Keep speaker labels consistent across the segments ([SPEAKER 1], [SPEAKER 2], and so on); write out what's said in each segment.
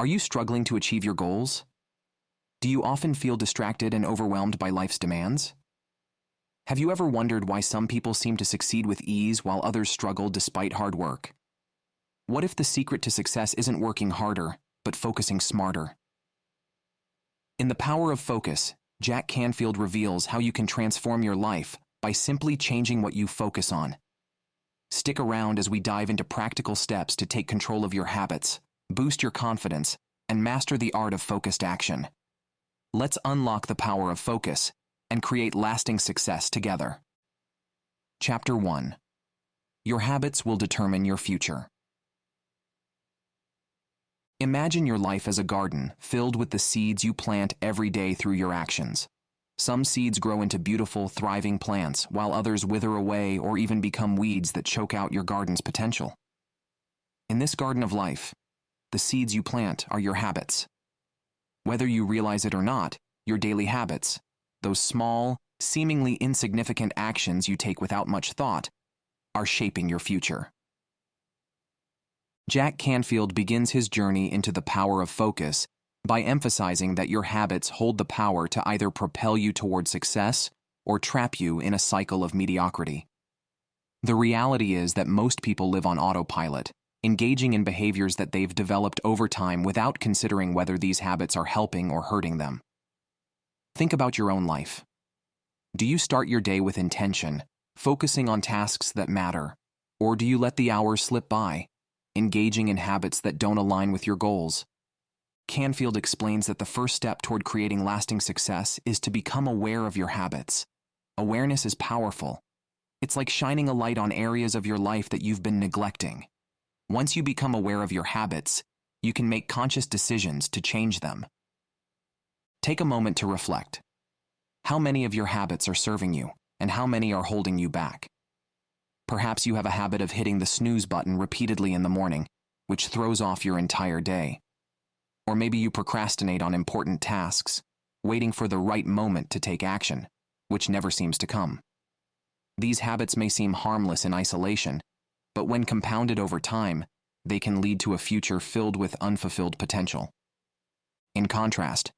[SPEAKER 1] Are you struggling to achieve your goals? Do you often feel distracted and overwhelmed by life's demands? Have you ever wondered why some people seem to succeed with ease while others struggle despite hard work? What if the secret to success isn't working harder, but focusing smarter? In The Power of Focus, Jack Canfield reveals how you can transform your life by simply changing what you focus on. Stick around as we dive into practical steps to take control of your habits, boost your confidence, and master the art of focused action. Let's unlock the power of focus and create lasting success together. Chapter 1. Your habits will determine your future. Imagine your life as a garden filled with the seeds you plant every day through your actions. Some seeds grow into beautiful, thriving plants, while others wither away or even become weeds that choke out your garden's potential. In this garden of life, the seeds you plant are your habits. Whether you realize it or not, your daily habits, those small, seemingly insignificant actions you take without much thought, are shaping your future. Jack Canfield begins his journey into the power of focus by emphasizing that your habits hold the power to either propel you toward success or trap you in a cycle of mediocrity. The reality is that most people live on autopilot, engaging in behaviors that they've developed over time without considering whether these habits are helping or hurting them. Think about your own life. Do you start your day with intention, focusing on tasks that matter, or do you let the hours slip by, engaging in habits that don't align with your goals? Canfield explains that the first step toward creating lasting success is to become aware of your habits. Awareness is powerful. It's like shining a light on areas of your life that you've been neglecting. Once you become aware of your habits, you can make conscious decisions to change them. Take a moment to reflect. How many of your habits are serving you, and how many are holding you back? Perhaps you have a habit of hitting the snooze button repeatedly in the morning, which throws off your entire day. Or maybe you procrastinate on important tasks, waiting for the right moment to take action, which never seems to come. These habits may seem harmless in isolation, but when compounded over time, they can lead to a future filled with unfulfilled potential. In contrast,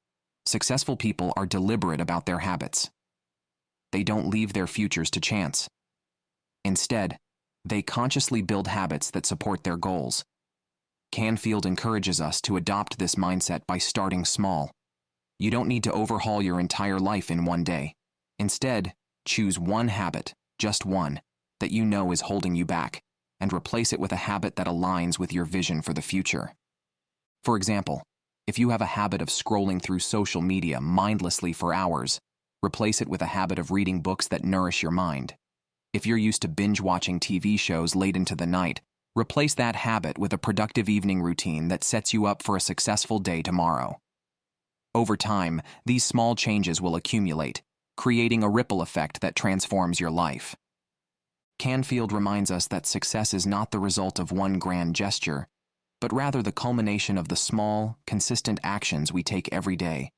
[SPEAKER 1] successful people are deliberate about their habits. They don't leave their futures to chance. Instead, they consciously build habits that support their goals. Canfield encourages us to adopt this mindset by starting small. You don't need to overhaul your entire life in one day. Instead, choose one habit, just one, that you know is holding you back, and replace it with a habit that aligns with your vision for the future. For example, if you have a habit of scrolling through social media mindlessly for hours, replace it with a habit of reading books that nourish your mind. If you're used to binge-watching TV shows late into the night, replace that habit with a productive evening routine that sets you up for a successful day tomorrow. Over time, these small changes will accumulate, creating a ripple effect that transforms your life. Canfield reminds us that success is not the result of one grand gesture, but rather the culmination of the small, consistent actions we take every day.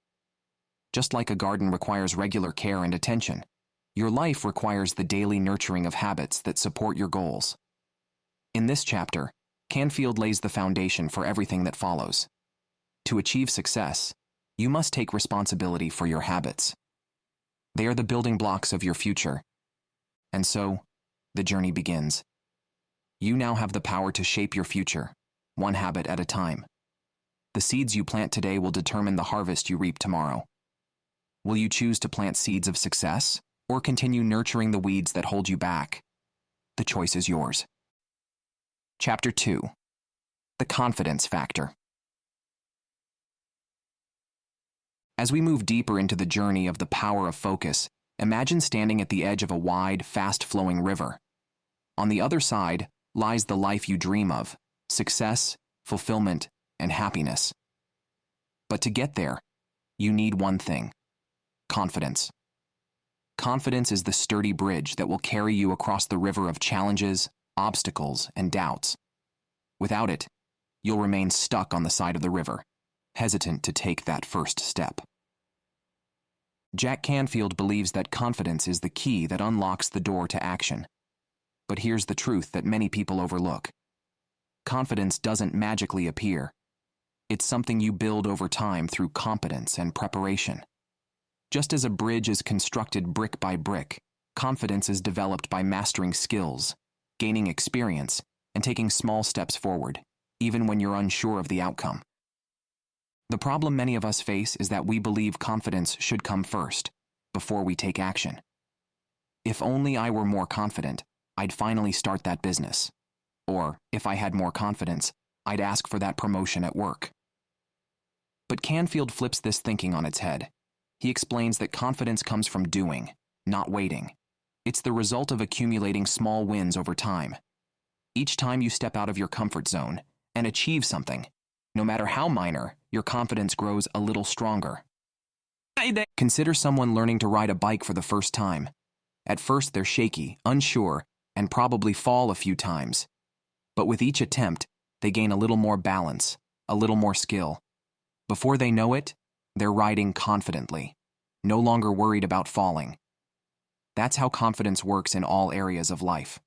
[SPEAKER 1] Just like a garden requires regular care and attention, your life requires the daily nurturing of habits that support your goals. In this chapter, Canfield lays the foundation for everything that follows. To achieve success, you must take responsibility for your habits. They are the building blocks of your future. And so, the journey begins. You now have the power to shape your future, one habit at a time. The seeds you plant today will determine the harvest you reap tomorrow. Will you choose to plant seeds of success, or continue nurturing the weeds that hold you back? The choice is yours. Chapter 2. The Confidence Factor. As we move deeper into the journey of the power of focus, imagine standing at the edge of a wide, fast-flowing river. On the other side lies the life you dream of, success, fulfillment, and happiness. But to get there, you need one thing: confidence. Confidence is the sturdy bridge that will carry you across the river of challenges, obstacles, and doubts. Without it, you'll remain stuck on the side of the river, hesitant to take that first step. Jack Canfield believes that confidence is the key that unlocks the door to action. But here's the truth that many people overlook. Confidence doesn't magically appear. It's something you build over time through competence and preparation. Just as a bridge is constructed brick by brick, confidence is developed by mastering skills, gaining experience, and taking small steps forward, even when you're unsure of the outcome. The problem many of us face is that we believe confidence should come first, before we take action. If only I were more confident, I'd finally start that business. Or, if I had more confidence, I'd ask for that promotion at work. But Canfield flips this thinking on its head. He explains that confidence comes from doing, not waiting. It's the result of accumulating small wins over time. Each time you step out of your comfort zone and achieve something, no matter how minor, your confidence grows a little stronger. Consider someone learning to ride a bike for the first time. At first, they're shaky, unsure, and probably fall a few times. But with each attempt, they gain a little more balance, a little more skill. Before they know it, they're riding confidently, no longer worried about falling. That's how confidence works in all areas of life.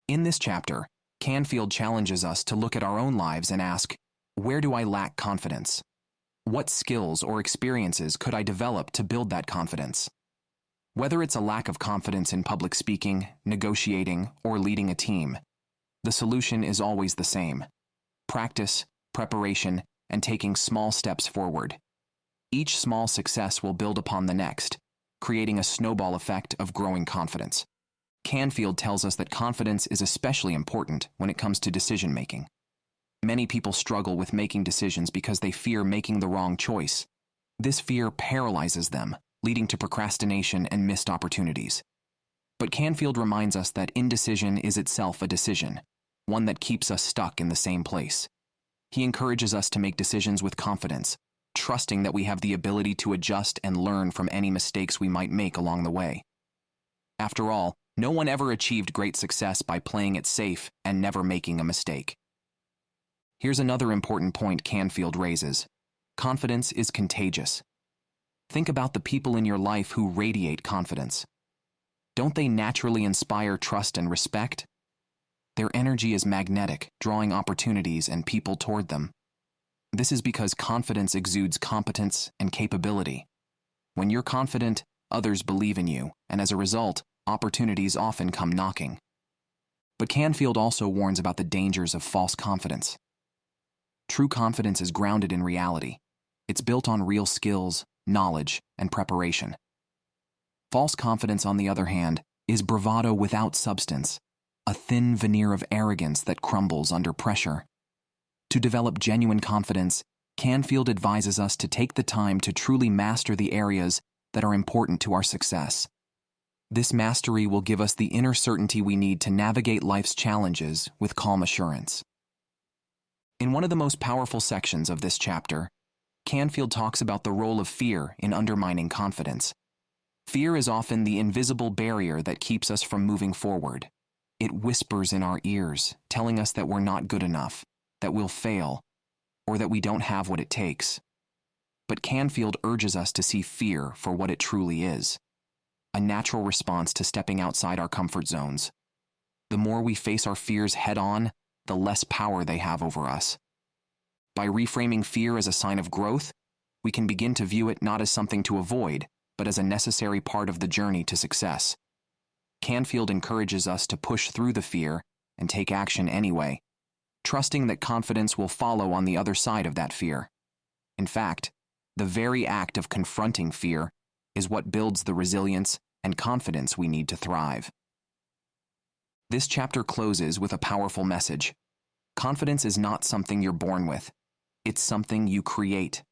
[SPEAKER 1] In this chapter, Canfield challenges us to look at our own lives and ask, where do I lack confidence? What skills or experiences could I develop to build that confidence? Whether it's a lack of confidence in public speaking, negotiating, or leading a team, the solution is always the same: practice, preparation, and taking small steps forward. Each small success will build upon the next, creating a snowball effect of growing confidence. Canfield tells us that confidence is especially important when it comes to decision-making. Many people struggle with making decisions because they fear making the wrong choice. This fear paralyzes them, leading to procrastination and missed opportunities. But Canfield reminds us that indecision is itself a decision, one that keeps us stuck in the same place. He encourages us to make decisions with confidence, trusting that we have the ability to adjust and learn from any mistakes we might make along the way. After all, no one ever achieved great success by playing it safe and never making a mistake. Here's another important point Canfield raises. Confidence is contagious. Think about the people in your life who radiate confidence. Don't they naturally inspire trust and respect? Their energy is magnetic, drawing opportunities and people toward them. This is because confidence exudes competence and capability. When you're confident, others believe in you, and as a result, opportunities often come knocking. But Canfield also warns about the dangers of false confidence. True confidence is grounded in reality. It's built on real skills, knowledge, and preparation. False confidence, on the other hand, is bravado without substance, a thin veneer of arrogance that crumbles under pressure. To develop genuine confidence, Canfield advises us to take the time to truly master the areas that are important to our success. This mastery will give us the inner certainty we need to navigate life's challenges with calm assurance. In one of the most powerful sections of this chapter, Canfield talks about the role of fear in undermining confidence. Fear is often the invisible barrier that keeps us from moving forward. It whispers in our ears, telling us that we're not good enough, that we'll fail, or that we don't have what it takes. But Canfield urges us to see fear for what it truly is: a natural response to stepping outside our comfort zones. The more we face our fears head-on, the less power they have over us. By reframing fear as a sign of growth, we can begin to view it not as something to avoid, but as a necessary part of the journey to success. Canfield encourages us to push through the fear and take action anyway, trusting that confidence will follow on the other side of that fear. In fact, the very act of confronting fear is what builds the resilience and confidence we need to thrive. This chapter closes with a powerful message. Confidence is not something you're born with. It's something you create.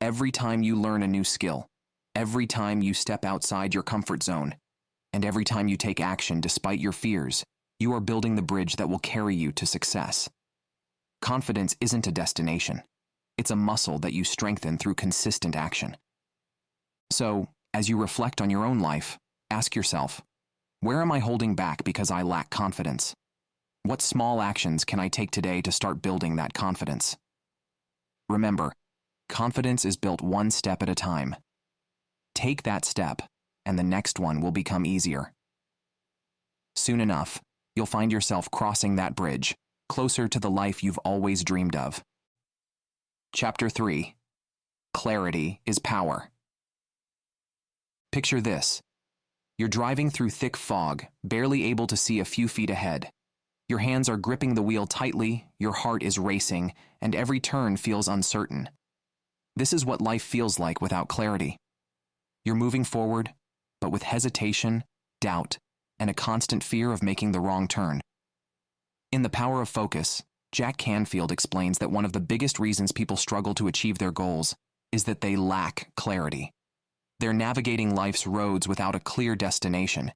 [SPEAKER 1] Every time you learn a new skill, every time you step outside your comfort zone, and every time you take action despite your fears, you are building the bridge that will carry you to success. Confidence isn't a destination. It's a muscle that you strengthen through consistent action. So, as you reflect on your own life, ask yourself, where am I holding back because I lack confidence? What small actions can I take today to start building that confidence? Remember, confidence is built one step at a time. Take that step, and the next one will become easier. Soon enough, you'll find yourself crossing that bridge, closer to the life you've always dreamed of. Chapter 3. Clarity is Power. Picture this. You're driving through thick fog, barely able to see a few feet ahead. Your hands are gripping the wheel tightly, your heart is racing, and every turn feels uncertain. This is what life feels like without clarity. You're moving forward, but with hesitation, doubt, and a constant fear of making the wrong turn. In The Power of Focus, Jack Canfield explains that one of the biggest reasons people struggle to achieve their goals is that they lack clarity. They're navigating life's roads without a clear destination,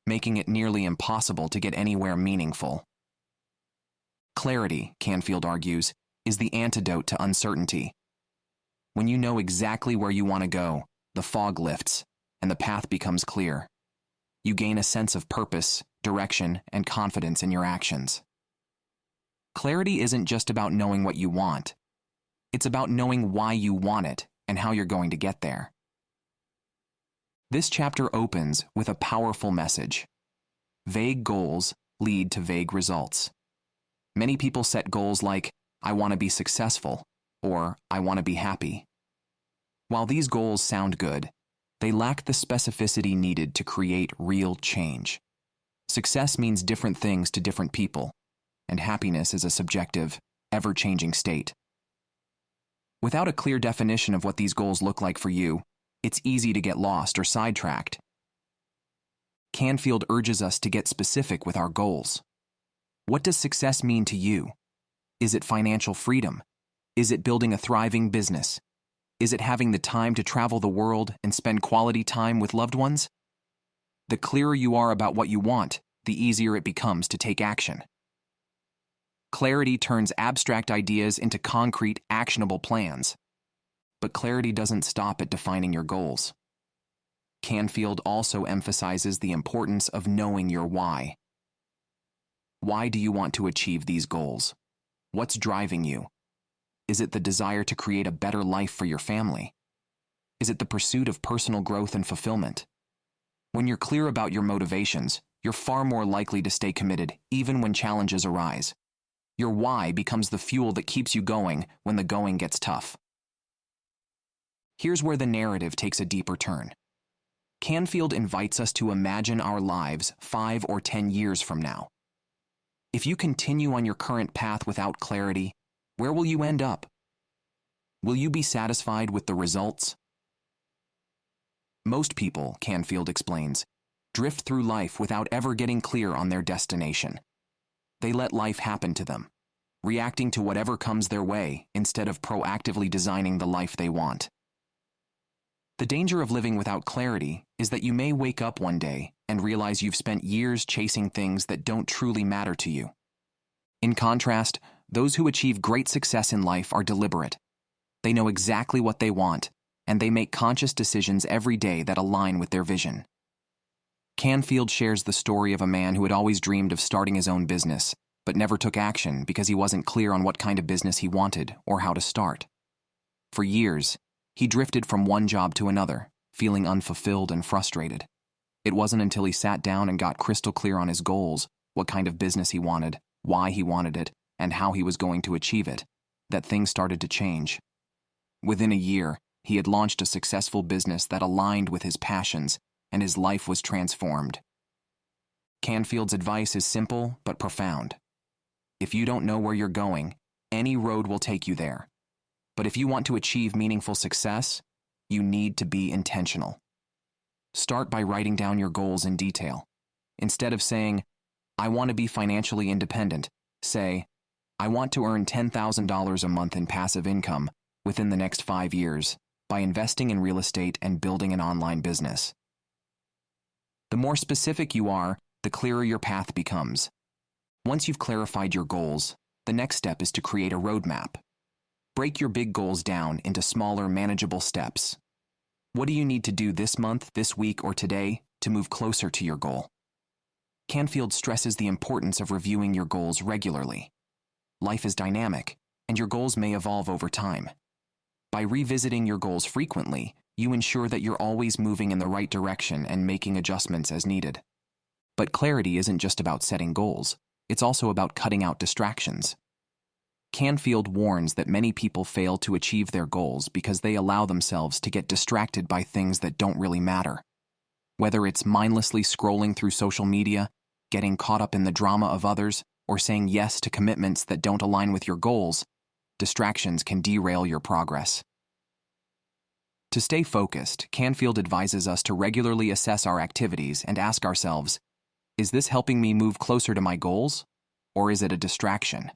[SPEAKER 1] making it nearly impossible to get anywhere meaningful. Clarity, Canfield argues, is the antidote to uncertainty. When you know exactly where you want to go, the fog lifts, and the path becomes clear. You gain a sense of purpose, direction, and confidence in your actions. Clarity isn't just about knowing what you want. It's about knowing why you want it and how you're going to get there. This chapter opens with a powerful message. Vague goals lead to vague results. Many people set goals like, I want to be successful, or I want to be happy. While these goals sound good, they lack the specificity needed to create real change. Success means different things to different people, and happiness is a subjective, ever-changing state. Without a clear definition of what these goals look like for you, it's easy to get lost or sidetracked. Canfield urges us to get specific with our goals. What does success mean to you? Is it financial freedom? Is it building a thriving business? Is it having the time to travel the world and spend quality time with loved ones? The clearer you are about what you want, the easier it becomes to take action. Clarity turns abstract ideas into concrete, actionable plans. But clarity doesn't stop at defining your goals. Canfield also emphasizes the importance of knowing your why. Why do you want to achieve these goals? What's driving you? Is it the desire to create a better life for your family? Is it the pursuit of personal growth and fulfillment? When you're clear about your motivations, you're far more likely to stay committed even when challenges arise. Your why becomes the fuel that keeps you going when the going gets tough. Here's where the narrative takes a deeper turn. Canfield invites us to imagine our lives 5 or 10 years from now. If you continue on your current path without clarity, where will you end up? Will you be satisfied with the results? Most people, Canfield explains, drift through life without ever getting clear on their destination. They let life happen to them, reacting to whatever comes their way instead of proactively designing the life they want. The danger of living without clarity is that you may wake up one day and realize you've spent years chasing things that don't truly matter to you. In contrast, those who achieve great success in life are deliberate. They know exactly what they want, and they make conscious decisions every day that align with their vision. Canfield shares the story of a man who had always dreamed of starting his own business, but never took action because he wasn't clear on what kind of business he wanted or how to start. For years, he drifted from one job to another, feeling unfulfilled and frustrated. It wasn't until he sat down and got crystal clear on his goals, what kind of business he wanted, why he wanted it, and how he was going to achieve it, that things started to change. Within a year, he had launched a successful business that aligned with his passions, and his life was transformed. Canfield's advice is simple but profound. If you don't know where you're going, any road will take you there. But if you want to achieve meaningful success, you need to be intentional. Start by writing down your goals in detail. Instead of saying, I want to be financially independent, say, I want to earn $10,000 a month in passive income within the next 5 years by investing in real estate and building an online business. The more specific you are, the clearer your path becomes. Once you've clarified your goals, the next step is to create a roadmap. Break your big goals down into smaller, manageable steps. What do you need to do this month, this week, or today to move closer to your goal? Canfield stresses the importance of reviewing your goals regularly. Life is dynamic, and your goals may evolve over time. By revisiting your goals frequently, you ensure that you're always moving in the right direction and making adjustments as needed. But clarity isn't just about setting goals. It's also about cutting out distractions. Canfield warns that many people fail to achieve their goals because they allow themselves to get distracted by things that don't really matter. Whether it's mindlessly scrolling through social media, getting caught up in the drama of others, or saying yes to commitments that don't align with your goals, distractions can derail your progress. To stay focused, Canfield advises us to regularly assess our activities and ask ourselves, is this helping me move closer to my goals, or is it a distraction?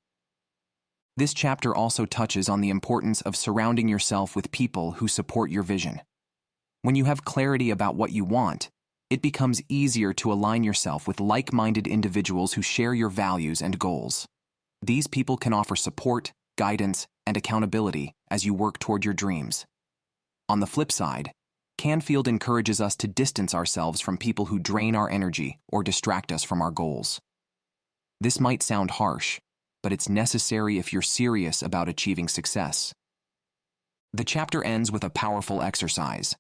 [SPEAKER 1] This chapter also touches on the importance of surrounding yourself with people who support your vision. When you have clarity about what you want, it becomes easier to align yourself with like-minded individuals who share your values and goals. These people can offer support, guidance, and accountability as you work toward your dreams. On the flip side, Canfield encourages us to distance ourselves from people who drain our energy or distract us from our goals. This might sound harsh, but it's necessary if you're serious about achieving success. The chapter ends with a powerful exercise.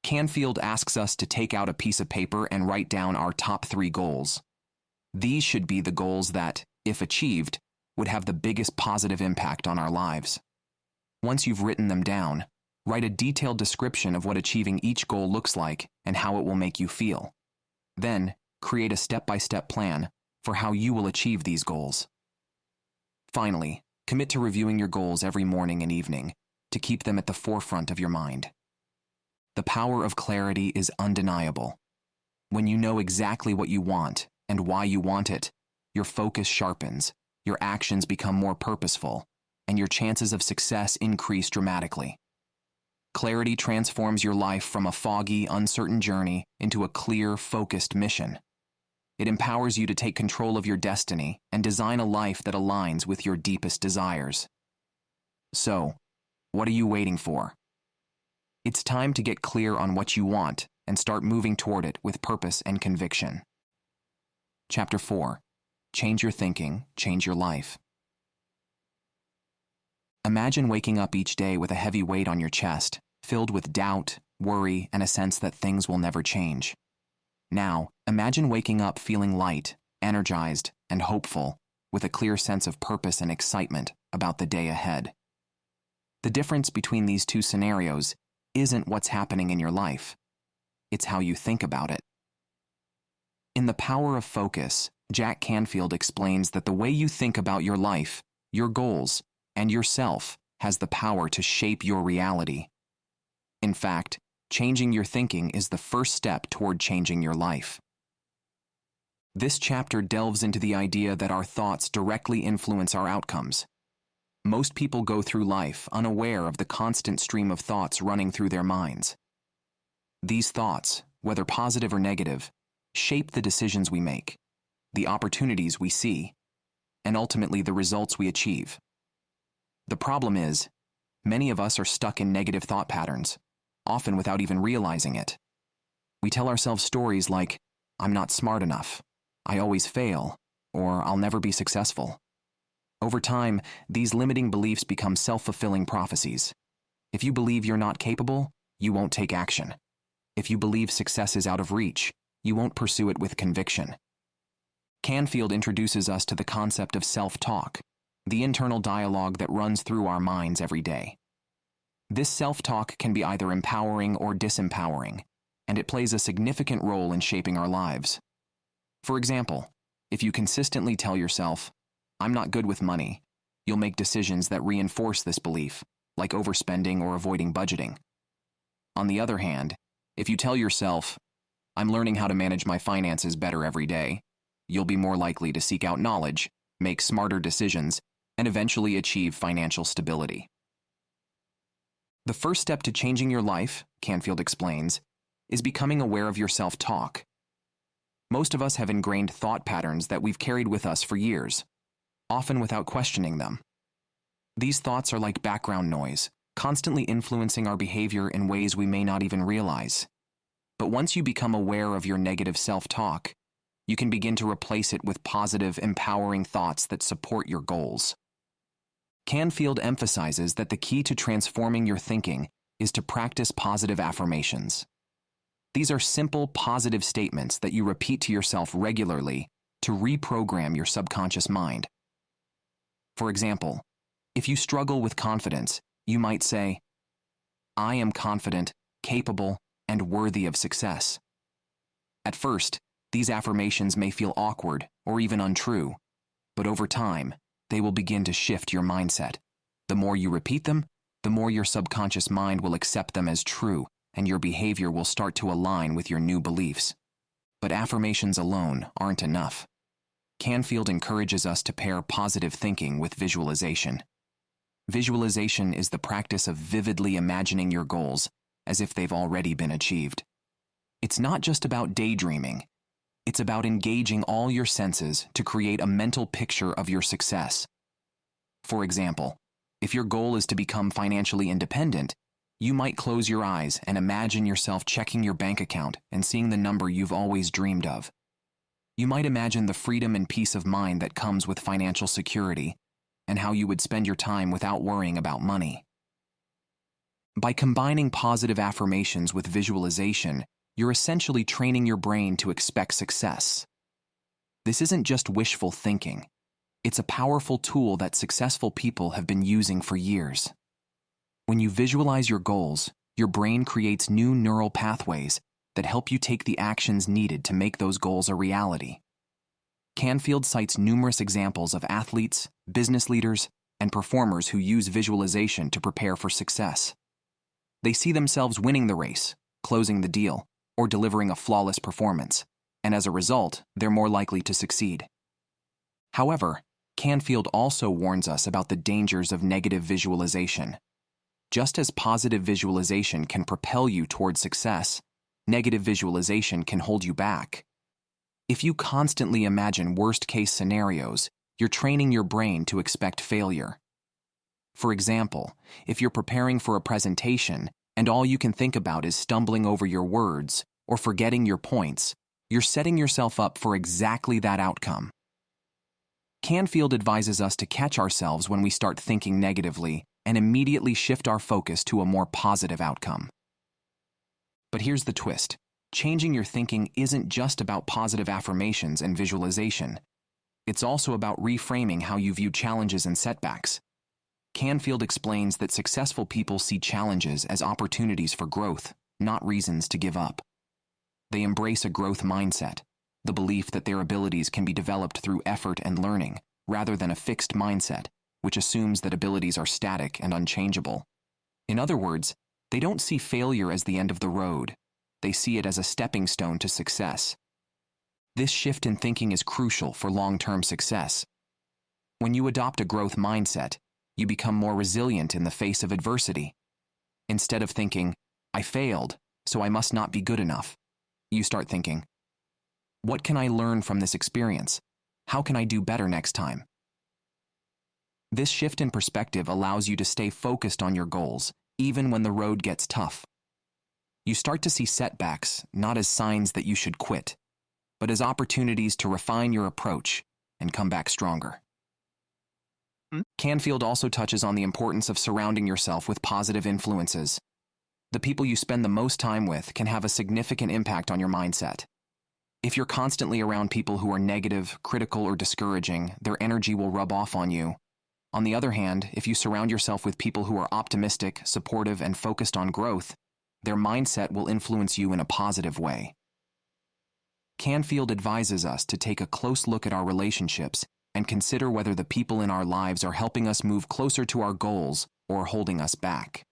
[SPEAKER 1] Canfield asks us to take out a piece of paper and write down our top 3 goals. These should be the goals that, if achieved, would have the biggest positive impact on our lives. Once you've written them down, write a detailed description of what achieving each goal looks like and how it will make you feel. Then, create a step-by-step plan for how you will achieve these goals. Finally, commit to reviewing your goals every morning and evening to keep them at the forefront of your mind. The power of clarity is undeniable. When you know exactly what you want and why you want it, your focus sharpens, your actions become more purposeful, and your chances of success increase dramatically. Clarity transforms your life from a foggy, uncertain journey into a clear, focused mission. It empowers you to take control of your destiny and design a life that aligns with your deepest desires. So, what are you waiting for? It's time to get clear on what you want and start moving toward it with purpose and conviction. Chapter 4. Change your thinking, change your life. Imagine waking up each day with a heavy weight on your chest, filled with doubt, worry, and a sense that things will never change. Now, imagine waking up feeling light, energized, and hopeful, with a clear sense of purpose and excitement about the day ahead. The difference between these two scenarios isn't what's happening in your life. It's how you think about it. In The Power of Focus, Jack Canfield explains that the way you think about your life, your goals, and yourself has the power to shape your reality. In fact, changing your thinking is the first step toward changing your life. This chapter delves into the idea that our thoughts directly influence our outcomes. Most people go through life unaware of the constant stream of thoughts running through their minds. These thoughts, whether positive or negative, shape the decisions we make, the opportunities we see, and ultimately the results we achieve. The problem is, many of us are stuck in negative thought patterns, often without even realizing it. We tell ourselves stories like, "I'm not smart enough," "I always fail," or "I'll never be successful." Over time, these limiting beliefs become self-fulfilling prophecies. If you believe you're not capable, you won't take action. If you believe success is out of reach, you won't pursue it with conviction. Canfield introduces us to the concept of self-talk, the internal dialogue that runs through our minds every day. This self-talk can be either empowering or disempowering, and it plays a significant role in shaping our lives. For example, if you consistently tell yourself, "I'm not good with money," you'll make decisions that reinforce this belief, like overspending or avoiding budgeting. On the other hand, if you tell yourself, "I'm learning how to manage my finances better every day," you'll be more likely to seek out knowledge, make smarter decisions, and eventually achieve financial stability. The first step to changing your life, Canfield explains, is becoming aware of your self-talk. Most of us have ingrained thought patterns that we've carried with us for years, often without questioning them. These thoughts are like background noise, constantly influencing our behavior in ways we may not even realize. But once you become aware of your negative self-talk, you can begin to replace it with positive, empowering thoughts that support your goals. Canfield emphasizes that the key to transforming your thinking is to practice positive affirmations. These are simple, positive statements that you repeat to yourself regularly to reprogram your subconscious mind. For example, if you struggle with confidence, you might say, I am confident, capable, and worthy of success. At first, these affirmations may feel awkward or even untrue, but over time, they will begin to shift your mindset. The more you repeat them, the more your subconscious mind will accept them as true, and your behavior will start to align with your new beliefs. But affirmations alone aren't enough. Canfield encourages us to pair positive thinking with visualization. Visualization is the practice of vividly imagining your goals as if they've already been achieved. It's not just about daydreaming. It's about engaging all your senses to create a mental picture of your success. For example, if your goal is to become financially independent, you might close your eyes and imagine yourself checking your bank account and seeing the number you've always dreamed of. You might imagine the freedom and peace of mind that comes with financial security, and how you would spend your time without worrying about money. By combining positive affirmations with visualization, you're essentially training your brain to expect success. This isn't just wishful thinking. It's a powerful tool that successful people have been using for years. When you visualize your goals, your brain creates new neural pathways that help you take the actions needed to make those goals a reality. Canfield cites numerous examples of athletes, business leaders, and performers who use visualization to prepare for success. They see themselves winning the race, closing the deal, or delivering a flawless performance, and as a result, they're more likely to succeed. However, Canfield also warns us about the dangers of negative visualization. Just as positive visualization can propel you toward success, negative visualization can hold you back. If you constantly imagine worst-case scenarios, you're training your brain to expect failure. For example, if you're preparing for a presentation and all you can think about is stumbling over your words or forgetting your points, you're setting yourself up for exactly that outcome. Canfield advises us to catch ourselves when we start thinking negatively and immediately shift our focus to a more positive outcome. But here's the twist. Changing your thinking isn't just about positive affirmations and visualization. It's also about reframing how you view challenges and setbacks. Canfield explains that successful people see challenges as opportunities for growth, not reasons to give up. They embrace a growth mindset, the belief that their abilities can be developed through effort and learning, rather than a fixed mindset, which assumes that abilities are static and unchangeable. In other words, they don't see failure as the end of the road. They see it as a stepping stone to success. This shift in thinking is crucial for long-term success. When you adopt a growth mindset, you become more resilient in the face of adversity. Instead of thinking, I failed, so I must not be good enough, you start thinking, what can I learn from this experience? How can I do better next time? This shift in perspective allows you to stay focused on your goals, even when the road gets tough. You start to see setbacks not as signs that you should quit, but as opportunities to refine your approach and come back stronger. Canfield also touches on the importance of surrounding yourself with positive influences. The people you spend the most time with can have a significant impact on your mindset. If you're constantly around people who are negative, critical, or discouraging, their energy will rub off on you. On the other hand, if you surround yourself with people who are optimistic, supportive, and focused on growth, their mindset will influence you in a positive way. Canfield advises us to take a close look at our relationships and consider whether the people in our lives are helping us move closer to our goals or holding us back.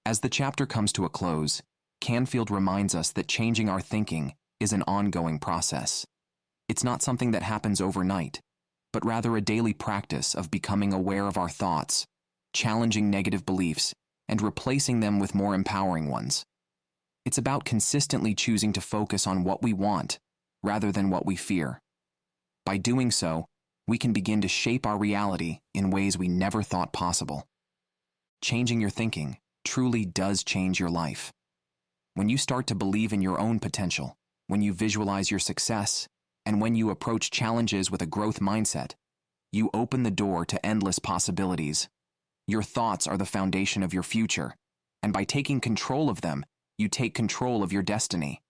[SPEAKER 1] As the chapter comes to a close, Canfield reminds us that changing our thinking is an ongoing process. It's not something that happens overnight, but rather a daily practice of becoming aware of our thoughts, challenging negative beliefs, and replacing them with more empowering ones. It's about consistently choosing to focus on what we want rather than what we fear. By doing so, we can begin to shape our reality in ways we never thought possible. Changing your thinking truly does change your life. When you start to believe in your own potential, when you visualize your success, and when you approach challenges with a growth mindset, you open the door to endless possibilities. Your thoughts are the foundation of your future, and by taking control of them, you take control of your destiny.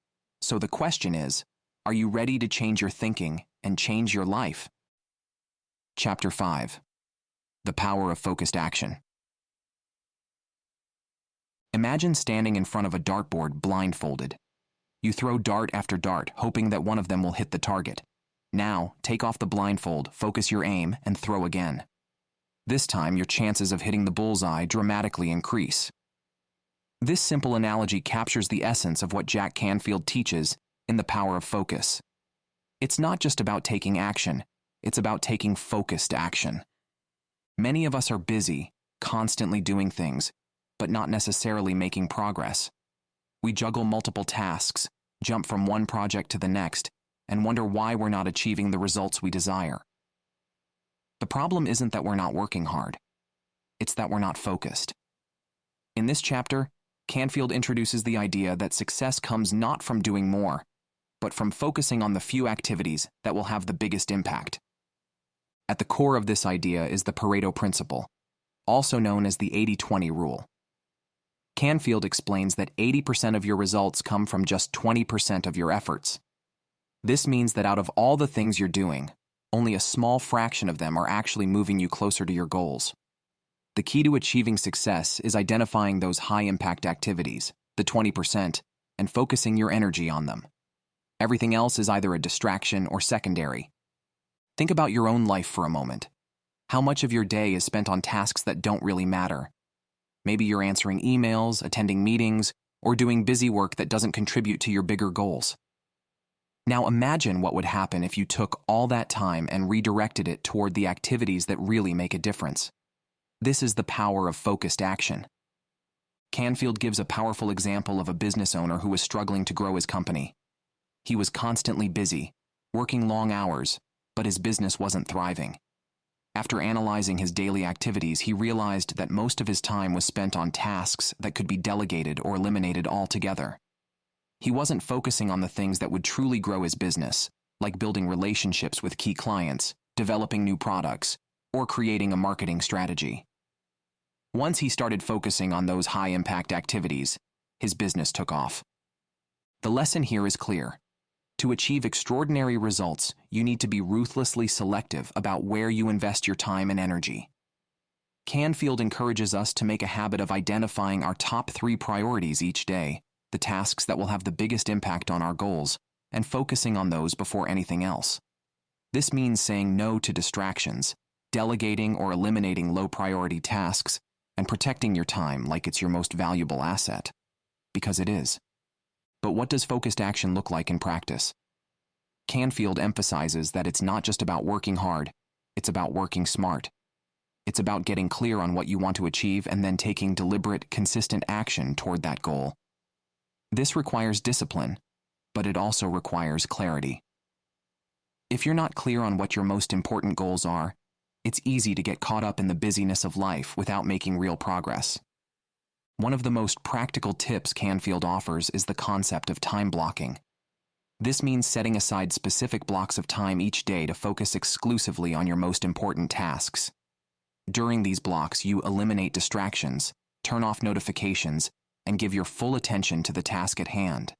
[SPEAKER 1] So the question is, are you ready to change your thinking and change your life? Chapter 5. The Power of Focused Action. Imagine standing in front of a dartboard blindfolded. You throw dart after dart, hoping that one of them will hit the target. Now, take off the blindfold, focus your aim, and throw again. This time, your chances of hitting the bullseye dramatically increase. This simple analogy captures the essence of what Jack Canfield teaches in The Power of Focus. It's not just about taking action, it's about taking focused action. Many of us are busy, constantly doing things, but not necessarily making progress. We juggle multiple tasks, jump from one project to the next, and wonder why we're not achieving the results we desire. The problem isn't that we're not working hard. It's that we're not focused. In this chapter, Canfield introduces the idea that success comes not from doing more, but from focusing on the few activities that will have the biggest impact. At the core of this idea is the Pareto principle, also known as the 80-20 rule. Canfield explains that 80% of your results come from just 20% of your efforts. This means that out of all the things you're doing, only a small fraction of them are actually moving you closer to your goals. The key to achieving success is identifying those high-impact activities, the 20%, and focusing your energy on them. Everything else is either a distraction or secondary. Think about your own life for a moment. How much of your day is spent on tasks that don't really matter? Maybe you're answering emails, attending meetings, or doing busy work that doesn't contribute to your bigger goals. Now imagine what would happen if you took all that time and redirected it toward the activities that really make a difference. This is the power of focused action. Canfield gives a powerful example of a business owner who was struggling to grow his company. He was constantly busy, working long hours, but his business wasn't thriving. After analyzing his daily activities, he realized that most of his time was spent on tasks that could be delegated or eliminated altogether. He wasn't focusing on the things that would truly grow his business, like building relationships with key clients, developing new products, or creating a marketing strategy. Once he started focusing on those high-impact activities, his business took off. The lesson here is clear. To achieve extraordinary results, you need to be ruthlessly selective about where you invest your time and energy. Canfield encourages us to make a habit of identifying our top 3 priorities each day, the tasks that will have the biggest impact on our goals, and focusing on those before anything else. This means saying no to distractions, delegating or eliminating low-priority tasks, and protecting your time like it's your most valuable asset. Because it is. But what does focused action look like in practice? Canfield emphasizes that it's not just about working hard, it's about working smart. It's about getting clear on what you want to achieve and then taking deliberate, consistent action toward that goal. This requires discipline, but it also requires clarity. If you're not clear on what your most important goals are, it's easy to get caught up in the busyness of life without making real progress. One of the most practical tips Canfield offers is the concept of time blocking. This means setting aside specific blocks of time each day to focus exclusively on your most important tasks. During these blocks, you eliminate distractions, turn off notifications, and give your full attention to the task at hand.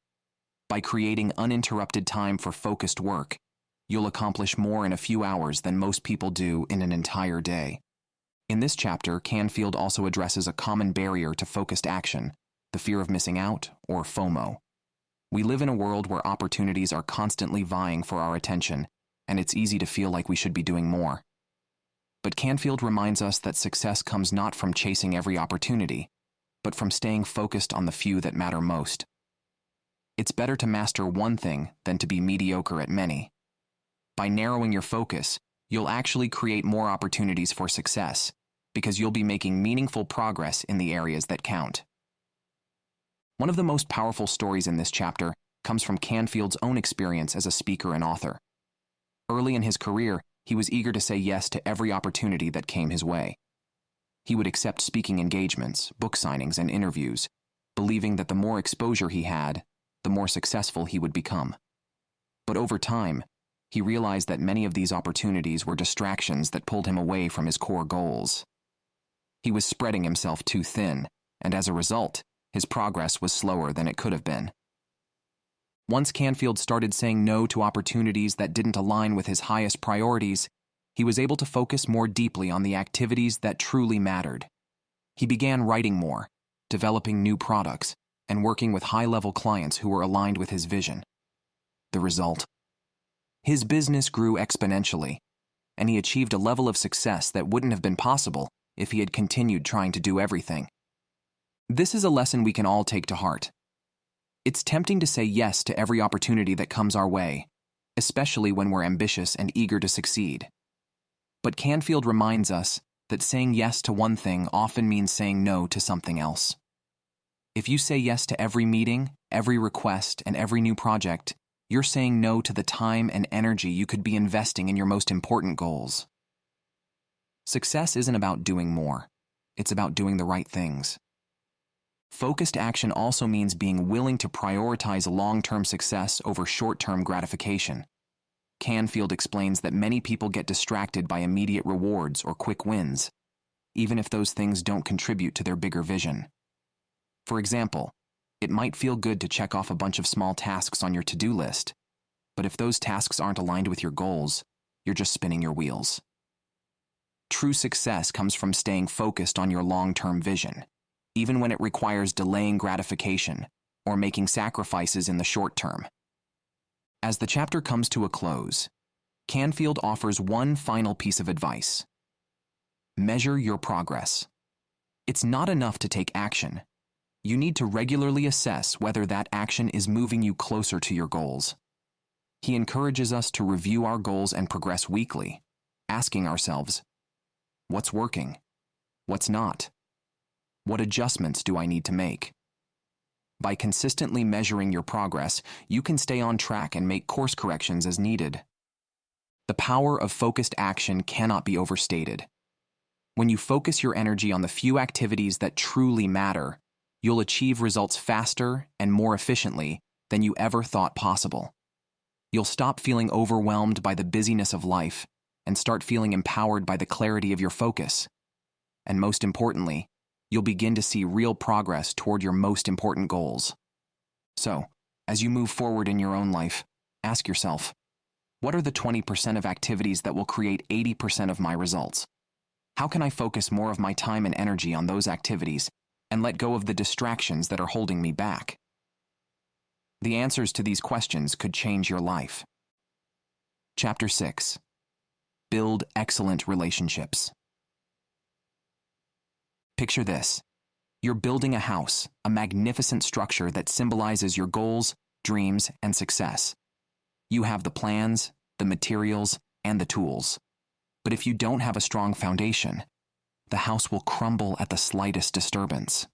[SPEAKER 1] By creating uninterrupted time for focused work, you'll accomplish more in a few hours than most people do in an entire day. In this chapter, Canfield also addresses a common barrier to focused action, the fear of missing out, or FOMO. We live in a world where opportunities are constantly vying for our attention, and it's easy to feel like we should be doing more. But Canfield reminds us that success comes not from chasing every opportunity, but from staying focused on the few that matter most. It's better to master one thing than to be mediocre at many. By narrowing your focus, you'll actually create more opportunities for success, because you'll be making meaningful progress in the areas that count. One of the most powerful stories in this chapter comes from Canfield's own experience as a speaker and author. Early in his career, he was eager to say yes to every opportunity that came his way. He would accept speaking engagements, book signings, and interviews, believing that the more exposure he had, the more successful he would become. But over time, he realized that many of these opportunities were distractions that pulled him away from his core goals. He was spreading himself too thin, and as a result, his progress was slower than it could have been. Once Canfield started saying no to opportunities that didn't align with his highest priorities, he was able to focus more deeply on the activities that truly mattered. He began writing more, developing new products, and working with high-level clients who were aligned with his vision. The result? His business grew exponentially, and he achieved a level of success that wouldn't have been possible if he had continued trying to do everything. This is a lesson we can all take to heart. It's tempting to say yes to every opportunity that comes our way, especially when we're ambitious and eager to succeed. But Canfield reminds us that saying yes to one thing often means saying no to something else. If you say yes to every meeting, every request, and every new project, you're saying no to the time and energy you could be investing in your most important goals. Success isn't about doing more. It's about doing the right things. Focused action also means being willing to prioritize long-term success over short-term gratification. Canfield explains that many people get distracted by immediate rewards or quick wins, even if those things don't contribute to their bigger vision. For example, it might feel good to check off a bunch of small tasks on your to-do list, but if those tasks aren't aligned with your goals, you're just spinning your wheels. True success comes from staying focused on your long-term vision, even when it requires delaying gratification or making sacrifices in the short term. As the chapter comes to a close, Canfield offers one final piece of advice. Measure your progress. It's not enough to take action. You need to regularly assess whether that action is moving you closer to your goals. He encourages us to review our goals and progress weekly, asking ourselves, what's working? What's not? What adjustments do I need to make? By consistently measuring your progress, you can stay on track and make course corrections as needed. The power of focused action cannot be overstated. When you focus your energy on the few activities that truly matter, you'll achieve results faster and more efficiently than you ever thought possible. You'll stop feeling overwhelmed by the busyness of life and start feeling empowered by the clarity of your focus. And most importantly, you'll begin to see real progress toward your most important goals. So, as you move forward in your own life, ask yourself, what are the 20% of activities that will create 80% of my results? How can I focus more of my time and energy on those activities and let go of the distractions that are holding me back? The answers to these questions could change your life. Chapter 6. Build excellent relationships. Picture this. You're building a house, a magnificent structure that symbolizes your goals, dreams, and success. You have the plans, the materials, and the tools. But if you don't have a strong foundation, the house will crumble at the slightest disturbance.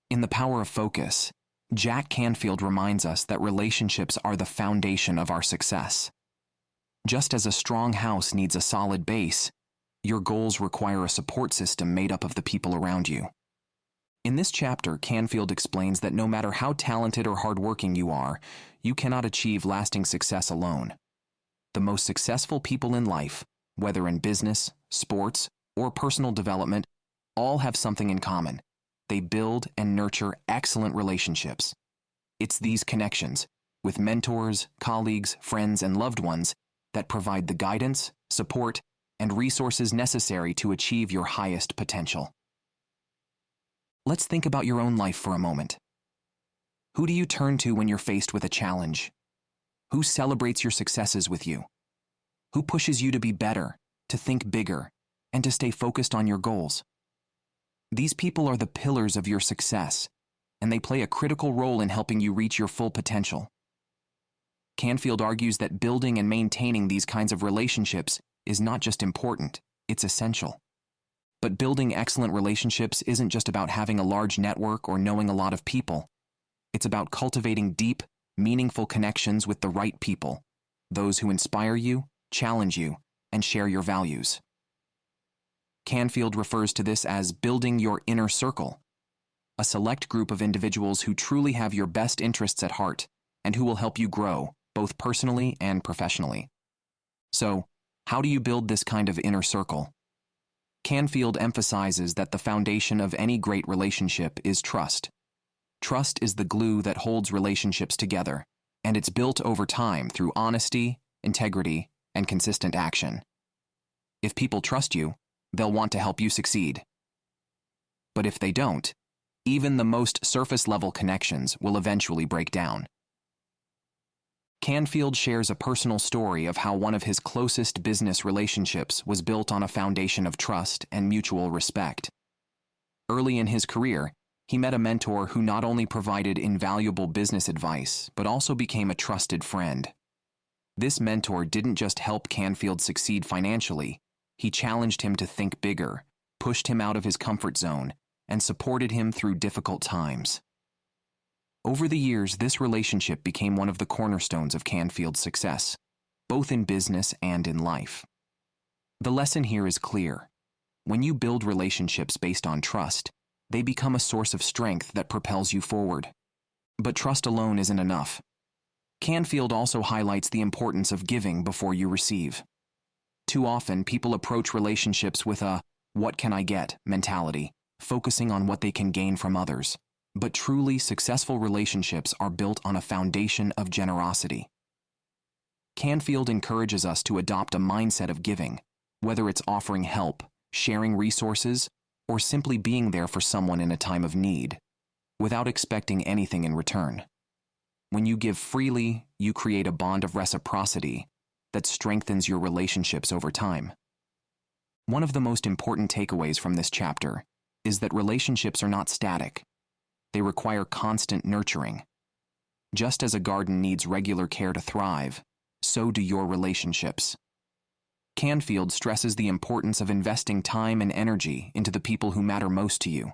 [SPEAKER 1] In The Power of Focus, Jack Canfield reminds us that relationships are the foundation of our success. Just as a strong house needs a solid base, your goals require a support system made up of the people around you. In this chapter, Canfield explains that no matter how talented or hardworking you are, you cannot achieve lasting success alone. The most successful people in life, whether in business, sports, or personal development, all have something in common. They build and nurture excellent relationships. It's these connections, with mentors, colleagues, friends, and loved ones, that provide the guidance, support, and resources necessary to achieve your highest potential. Let's think about your own life for a moment. Who do you turn to when you're faced with a challenge? Who celebrates your successes with you? Who pushes you to be better, to think bigger, and to stay focused on your goals? These people are the pillars of your success, and they play a critical role in helping you reach your full potential. Canfield argues that building and maintaining these kinds of relationships is not just important, it's essential. But building excellent relationships isn't just about having a large network or knowing a lot of people. It's about cultivating deep, meaningful connections with the right people, those who inspire you, challenge you, and share your values. Canfield refers to this as building your inner circle, a select group of individuals who truly have your best interests at heart and who will help you grow, both personally and professionally. So, how do you build this kind of inner circle? Canfield emphasizes that the foundation of any great relationship is trust. Trust is the glue that holds relationships together, and it's built over time through honesty, integrity, and consistent action. If people trust you, they'll want to help you succeed. But if they don't, even the most surface-level connections will eventually break down. Canfield shares a personal story of how one of his closest business relationships was built on a foundation of trust and mutual respect. Early in his career, he met a mentor who not only provided invaluable business advice, but also became a trusted friend. This mentor didn't just help Canfield succeed financially, he challenged him to think bigger, pushed him out of his comfort zone, and supported him through difficult times. Over the years, this relationship became one of the cornerstones of Canfield's success, both in business and in life. The lesson here is clear. When you build relationships based on trust, they become a source of strength that propels you forward. But trust alone isn't enough. Canfield also highlights the importance of giving before you receive. Too often, people approach relationships with a "what can I get" mentality, focusing on what they can gain from others. But truly successful relationships are built on a foundation of generosity. Canfield encourages us to adopt a mindset of giving, whether it's offering help, sharing resources, or simply being there for someone in a time of need, without expecting anything in return. When you give freely, you create a bond of reciprocity that strengthens your relationships over time. One of the most important takeaways from this chapter is that relationships are not static. They require constant nurturing. Just as a garden needs regular care to thrive, so do your relationships. Canfield stresses the importance of investing time and energy into the people who matter most to you.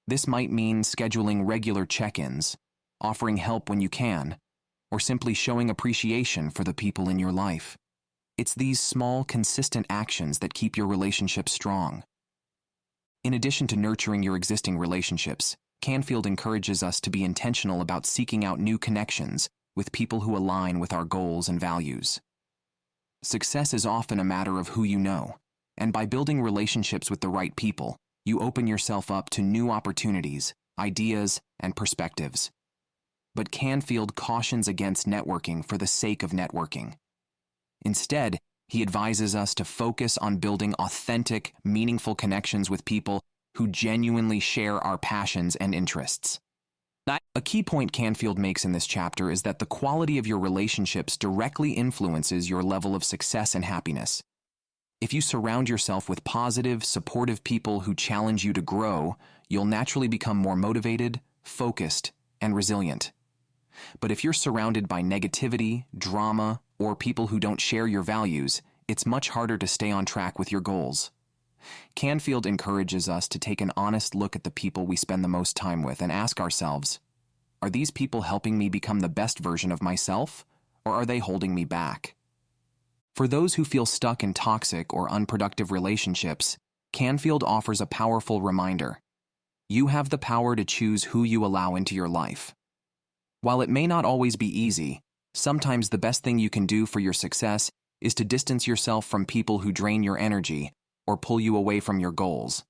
[SPEAKER 1] This might mean scheduling regular check-ins, offering help when you can, or simply showing appreciation for the people in your life. It's these small, consistent actions that keep your relationships strong. In addition to nurturing your existing relationships, Canfield encourages us to be intentional about seeking out new connections with people who align with our goals and values. Success is often a matter of who you know, and by building relationships with the right people, you open yourself up to new opportunities, ideas, and perspectives. But Canfield cautions against networking for the sake of networking. Instead, he advises us to focus on building authentic, meaningful connections with people who genuinely share our passions and interests. A key point Canfield makes in this chapter is that the quality of your relationships directly influences your level of success and happiness. If you surround yourself with positive, supportive people who challenge you to grow, you'll naturally become more motivated, focused, and resilient. But if you're surrounded by negativity, drama, or people who don't share your values, it's much harder to stay on track with your goals. Canfield encourages us to take an honest look at the people we spend the most time with and ask ourselves, are these people helping me become the best version of myself, or are they holding me back? For those who feel stuck in toxic or unproductive relationships, Canfield offers a powerful reminder. You have the power to choose who you allow into your life. While it may not always be easy, sometimes the best thing you can do for your success is to distance yourself from people who drain your energy or pull you away from your goals.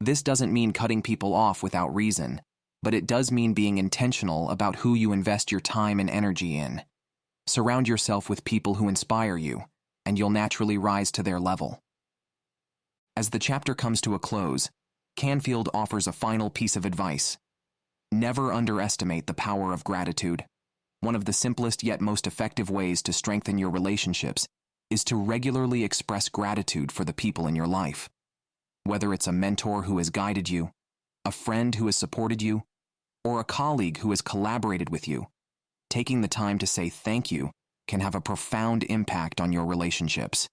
[SPEAKER 1] This doesn't mean cutting people off without reason, but it does mean being intentional about who you invest your time and energy in. Surround yourself with people who inspire you, and you'll naturally rise to their level. As the chapter comes to a close, Canfield offers a final piece of advice. Never underestimate the power of gratitude. One of the simplest yet most effective ways to strengthen your relationships is to regularly express gratitude for the people in your life. Whether it's a mentor who has guided you, a friend who has supported you, or a colleague who has collaborated with you, taking the time to say thank you can have a profound impact on your relationships.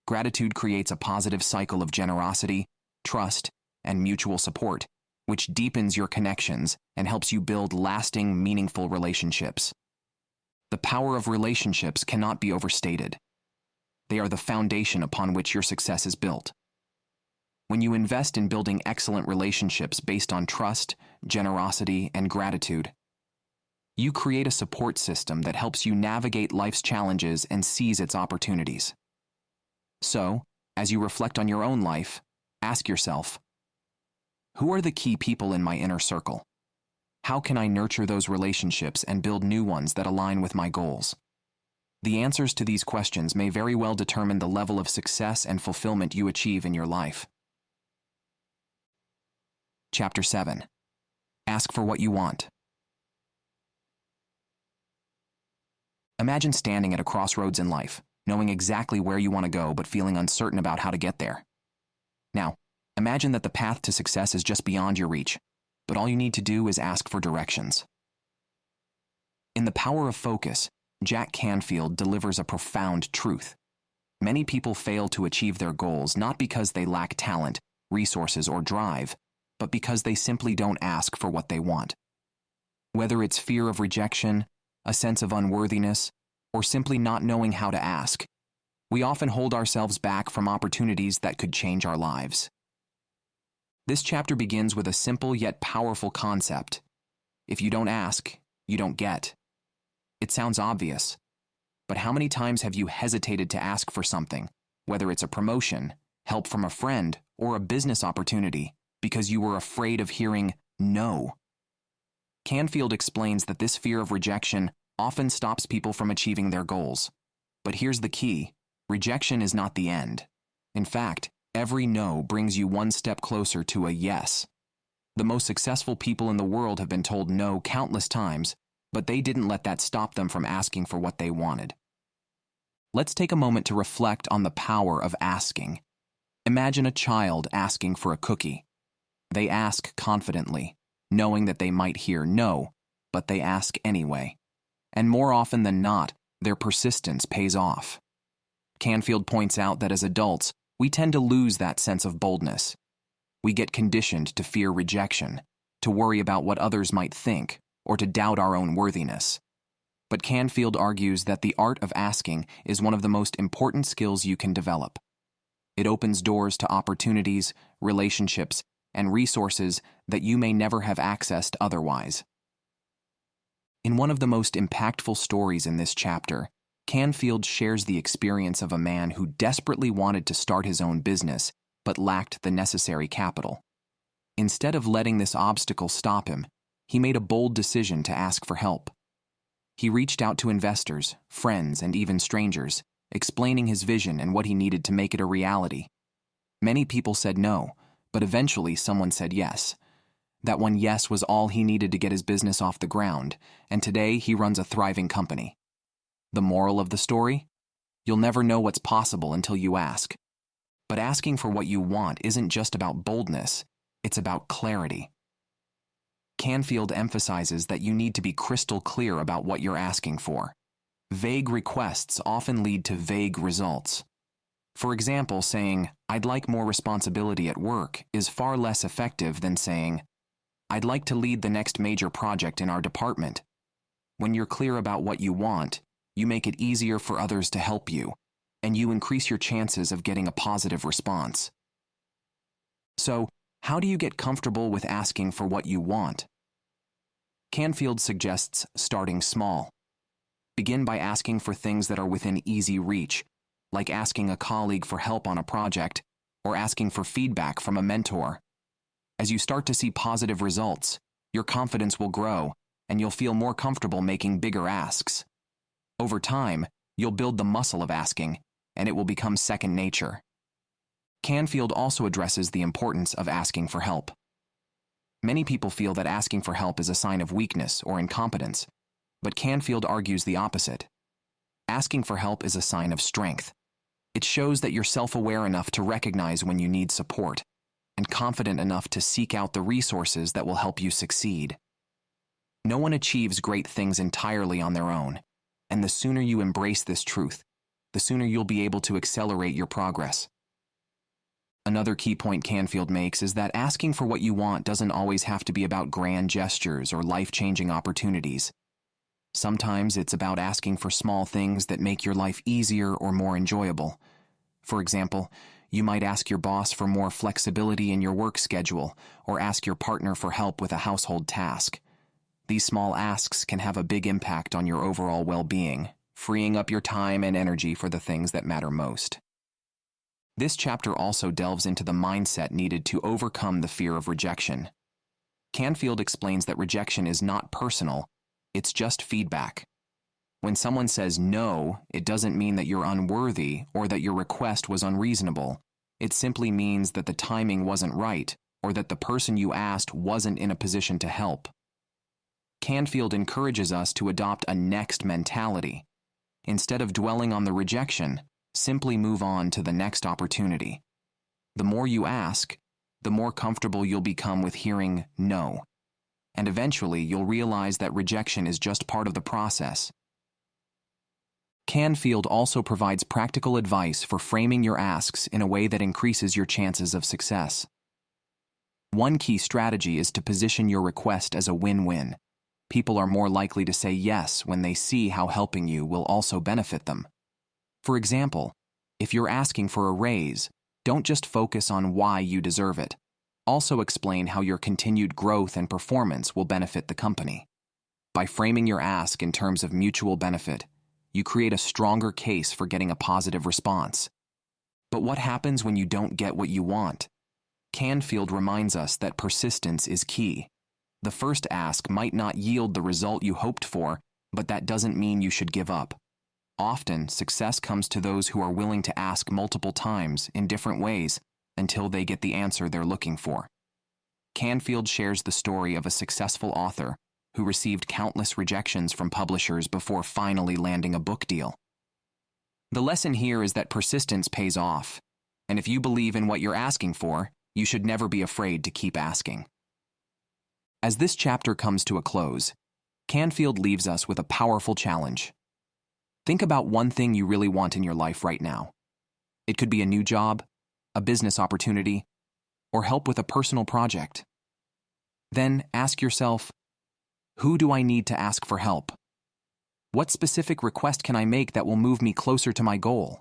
[SPEAKER 1] Gratitude creates a positive cycle of generosity, trust, and mutual support, which deepens your connections and helps you build lasting, meaningful relationships. The power of relationships cannot be overstated. They are the foundation upon which your success is built. When you invest in building excellent relationships based on trust, generosity, and gratitude, you create a support system that helps you navigate life's challenges and seize its opportunities. So, as you reflect on your own life, ask yourself, who are the key people in my inner circle? How can I nurture those relationships and build new ones that align with my goals? The answers to these questions may very well determine the level of success and fulfillment you achieve in your life. Chapter 7. Ask for what you want. Imagine standing at a crossroads in life, knowing exactly where you want to go but feeling uncertain about how to get there. Now, imagine that the path to success is just beyond your reach, but all you need to do is ask for directions. In The Power of Focus, Jack Canfield delivers a profound truth. Many people fail to achieve their goals not because they lack talent, resources, or drive, but because they simply don't ask for what they want. Whether it's fear of rejection, a sense of unworthiness, or simply not knowing how to ask, we often hold ourselves back from opportunities that could change our lives. This chapter begins with a simple yet powerful concept. If you don't ask, you don't get. It sounds obvious, but how many times have you hesitated to ask for something, whether it's a promotion, help from a friend, or a business opportunity, because you were afraid of hearing no? Canfield explains that this fear of rejection often stops people from achieving their goals. But here's the key: rejection is not the end. In fact, every no brings you one step closer to a yes. The most successful people in the world have been told no countless times, but they didn't let that stop them from asking for what they wanted. Let's take a moment to reflect on the power of asking. Imagine a child asking for a cookie. They ask confidently, knowing that they might hear no, but they ask anyway. And more often than not, their persistence pays off. Canfield points out that as adults, we tend to lose that sense of boldness. We get conditioned to fear rejection, to worry about what others might think, or to doubt our own worthiness. But Canfield argues that the art of asking is one of the most important skills you can develop. It opens doors to opportunities, relationships, and resources that you may never have accessed otherwise. In one of the most impactful stories in this chapter, Canfield shares the experience of a man who desperately wanted to start his own business but lacked the necessary capital. Instead of letting this obstacle stop him, he made a bold decision to ask for help. He reached out to investors, friends, and even strangers, explaining his vision and what he needed to make it a reality. Many people said no, but eventually someone said yes. That one yes was all he needed to get his business off the ground, and today he runs a thriving company. The moral of the story? You'll never know what's possible until you ask. But asking for what you want isn't just about boldness, it's about clarity. Canfield emphasizes that you need to be crystal clear about what you're asking for. Vague requests often lead to vague results. For example, saying, "I'd like more responsibility at work," is far less effective than saying, "I'd like to lead the next major project in our department." When you're clear about what you want, you make it easier for others to help you, and you increase your chances of getting a positive response. So, how do you get comfortable with asking for what you want? Canfield suggests starting small. Begin by asking for things that are within easy reach, like asking a colleague for help on a project or asking for feedback from a mentor. As you start to see positive results, your confidence will grow and you'll feel more comfortable making bigger asks. Over time, you'll build the muscle of asking, and it will become second nature. Canfield also addresses the importance of asking for help. Many people feel that asking for help is a sign of weakness or incompetence, but Canfield argues the opposite. Asking for help is a sign of strength. It shows that you're self-aware enough to recognize when you need support, and confident enough to seek out the resources that will help you succeed. No one achieves great things entirely on their own, and the sooner you embrace this truth, the sooner you'll be able to accelerate your progress. Another key point Canfield makes is that asking for what you want doesn't always have to be about grand gestures or life-changing opportunities. Sometimes it's about asking for small things that make your life easier or more enjoyable. For example, you might ask your boss for more flexibility in your work schedule or ask your partner for help with a household task. These small asks can have a big impact on your overall well-being, freeing up your time and energy for the things that matter most. This chapter also delves into the mindset needed to overcome the fear of rejection. Canfield explains that rejection is not personal, it's just feedback. When someone says no, it doesn't mean that you're unworthy or that your request was unreasonable. It simply means that the timing wasn't right or that the person you asked wasn't in a position to help. Canfield encourages us to adopt a next mentality. Instead of dwelling on the rejection, simply move on to the next opportunity. The more you ask, the more comfortable you'll become with hearing no. And eventually, you'll realize that rejection is just part of the process. Canfield also provides practical advice for framing your asks in a way that increases your chances of success. One key strategy is to position your request as a win-win. People are more likely to say yes when they see how helping you will also benefit them. For example, if you're asking for a raise, don't just focus on why you deserve it. Also explain how your continued growth and performance will benefit the company. By framing your ask in terms of mutual benefit, you create a stronger case for getting a positive response. But what happens when you don't get what you want? Canfield reminds us that persistence is key. The first ask might not yield the result you hoped for, but that doesn't mean you should give up. Often, success comes to those who are willing to ask multiple times in different ways until they get the answer they're looking for. Canfield shares the story of a successful author who received countless rejections from publishers before finally landing a book deal. The lesson here is that persistence pays off, and if you believe in what you're asking for, you should never be afraid to keep asking. As this chapter comes to a close, Canfield leaves us with a powerful challenge. Think about one thing you really want in your life right now. It could be a new job, a business opportunity, or help with a personal project. Then ask yourself, who do I need to ask for help? What specific request can I make that will move me closer to my goal?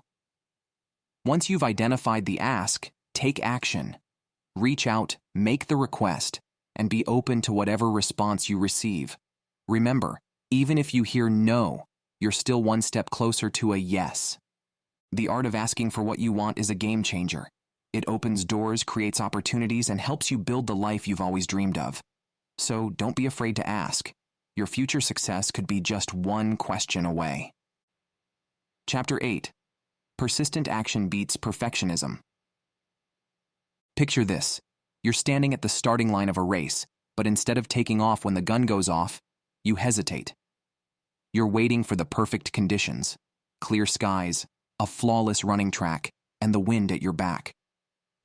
[SPEAKER 1] Once you've identified the ask, take action. Reach out, make the request, and be open to whatever response you receive. Remember, even if you hear no, you're still one step closer to a yes. The art of asking for what you want is a game changer. It opens doors, creates opportunities, and helps you build the life you've always dreamed of. So don't be afraid to ask. Your future success could be just one question away. Chapter 8. Persistent action beats perfectionism. Picture this. You're standing at the starting line of a race, but instead of taking off when the gun goes off, you hesitate. You're waiting for the perfect conditions, clear skies, a flawless running track, and the wind at your back.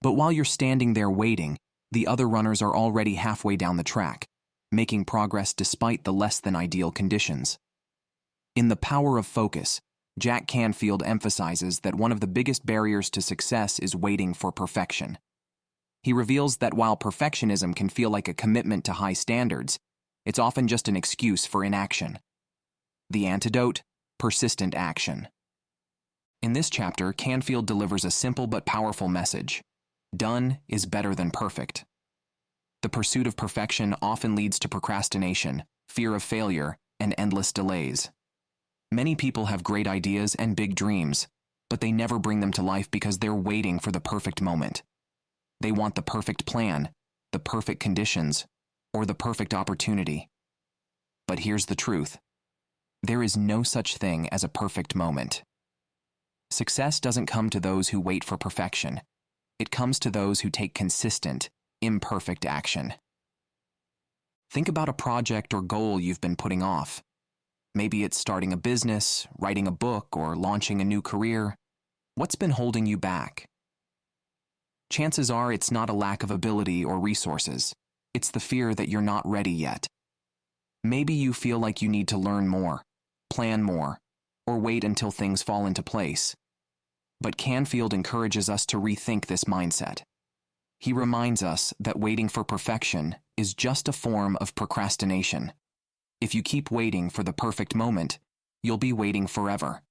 [SPEAKER 1] But while you're standing there waiting, the other runners are already halfway down the track, making progress despite the less than ideal conditions. In The Power of Focus, Jack Canfield emphasizes that one of the biggest barriers to success is waiting for perfection. He reveals that while perfectionism can feel like a commitment to high standards, it's often just an excuse for inaction. The antidote? Persistent action. In this chapter, Canfield delivers a simple but powerful message. Done is better than perfect. The pursuit of perfection often leads to procrastination, fear of failure, and endless delays. Many people have great ideas and big dreams, but they never bring them to life because they're waiting for the perfect moment. They want the perfect plan, the perfect conditions, or the perfect opportunity. But here's the truth. There is no such thing as a perfect moment. Success doesn't come to those who wait for perfection. It comes to those who take consistent, imperfect action. Think about a project or goal you've been putting off. Maybe it's starting a business, writing a book, or launching a new career. What's been holding you back? Chances are it's not a lack of ability or resources. It's the fear that you're not ready yet. Maybe you feel like you need to learn more, plan more, or wait until things fall into place. But Canfield encourages us to rethink this mindset. He reminds us that waiting for perfection is just a form of procrastination. If you keep waiting for the perfect moment, you'll be waiting forever.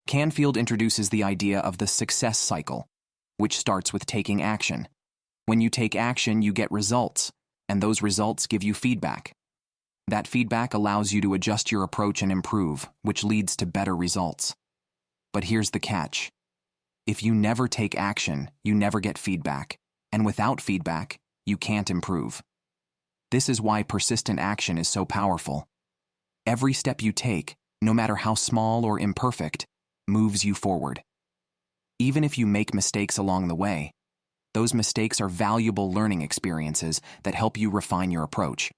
[SPEAKER 1] Canfield introduces the idea of the success cycle, which starts with taking action. When you take action, you get results, and those results give you feedback. That feedback allows you to adjust your approach and improve, which leads to better results. But here's the catch. If you never take action, you never get feedback, and without feedback, you can't improve. This is why persistent action is so powerful. Every step you take, no matter how small or imperfect, moves you forward. Even if you make mistakes along the way, those mistakes are valuable learning experiences that help you refine your approach.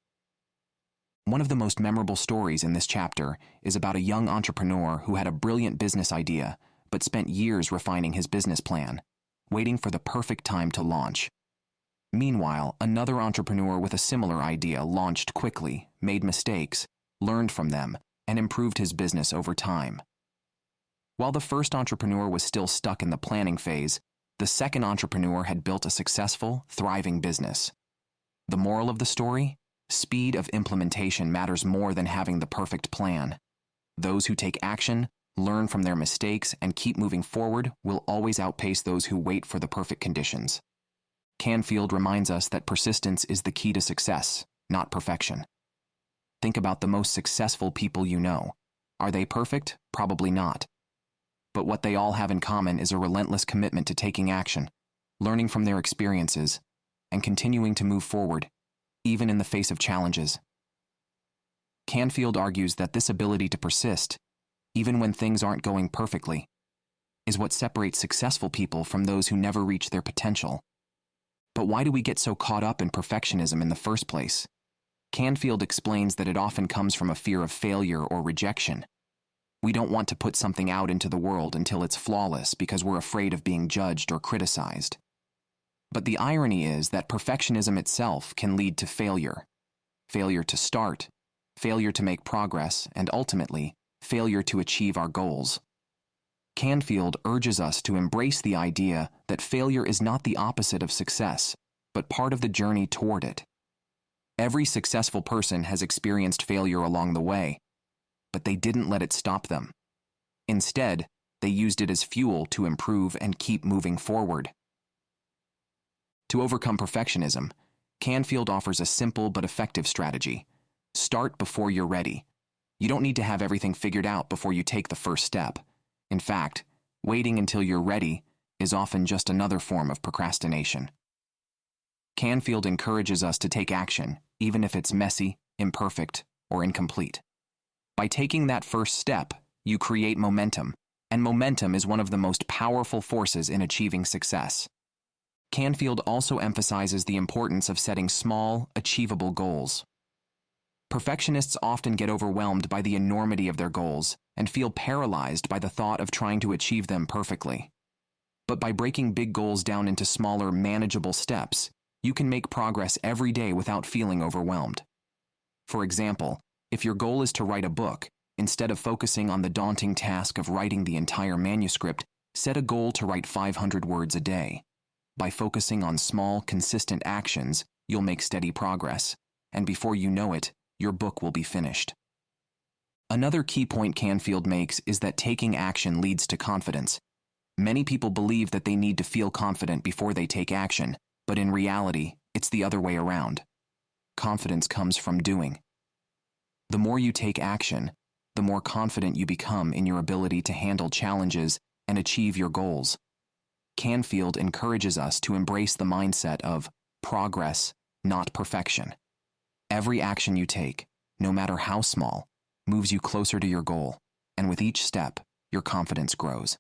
[SPEAKER 1] One of the most memorable stories in this chapter is about a young entrepreneur who had a brilliant business idea but spent years refining his business plan, waiting for the perfect time to launch. Meanwhile, another entrepreneur with a similar idea launched quickly, made mistakes, learned from them, and improved his business over time. While the first entrepreneur was still stuck in the planning phase, the second entrepreneur had built a successful, thriving business. The moral of the story? Speed of implementation matters more than having the perfect plan. Those who take action, learn from their mistakes, and keep moving forward will always outpace those who wait for the perfect conditions. Canfield reminds us that persistence is the key to success, not perfection. Think about the most successful people you know. Are they perfect? Probably not. But what they all have in common is a relentless commitment to taking action, learning from their experiences, and continuing to move forward, even in the face of challenges. Canfield argues that this ability to persist, even when things aren't going perfectly, is what separates successful people from those who never reach their potential. But why do we get so caught up in perfectionism in the first place? Canfield explains that it often comes from a fear of failure or rejection. We don't want to put something out into the world until it's flawless because we're afraid of being judged or criticized. But the irony is that perfectionism itself can lead to failure. Failure to start, failure to make progress, and ultimately, failure to achieve our goals. Canfield urges us to embrace the idea that failure is not the opposite of success, but part of the journey toward it. Every successful person has experienced failure along the way, but they didn't let it stop them. Instead, they used it as fuel to improve and keep moving forward. To overcome perfectionism, Canfield offers a simple but effective strategy. Start before you're ready. You don't need to have everything figured out before you take the first step. In fact, waiting until you're ready is often just another form of procrastination. Canfield encourages us to take action, even if it's messy, imperfect, or incomplete. By taking that first step, you create momentum, and momentum is one of the most powerful forces in achieving success. Canfield also emphasizes the importance of setting small, achievable goals. Perfectionists often get overwhelmed by the enormity of their goals and feel paralyzed by the thought of trying to achieve them perfectly. But by breaking big goals down into smaller, manageable steps, you can make progress every day without feeling overwhelmed. For example, if your goal is to write a book, instead of focusing on the daunting task of writing the entire manuscript, set a goal to write 500 words a day. By focusing on small, consistent actions, you'll make steady progress, and before you know it, your book will be finished. Another key point Canfield makes is that taking action leads to confidence. Many people believe that they need to feel confident before they take action, but in reality, it's the other way around. Confidence comes from doing. The more you take action, the more confident you become in your ability to handle challenges and achieve your goals. Canfield encourages us to embrace the mindset of progress, not perfection. Every action you take, no matter how small, moves you closer to your goal, and with each step, your confidence grows.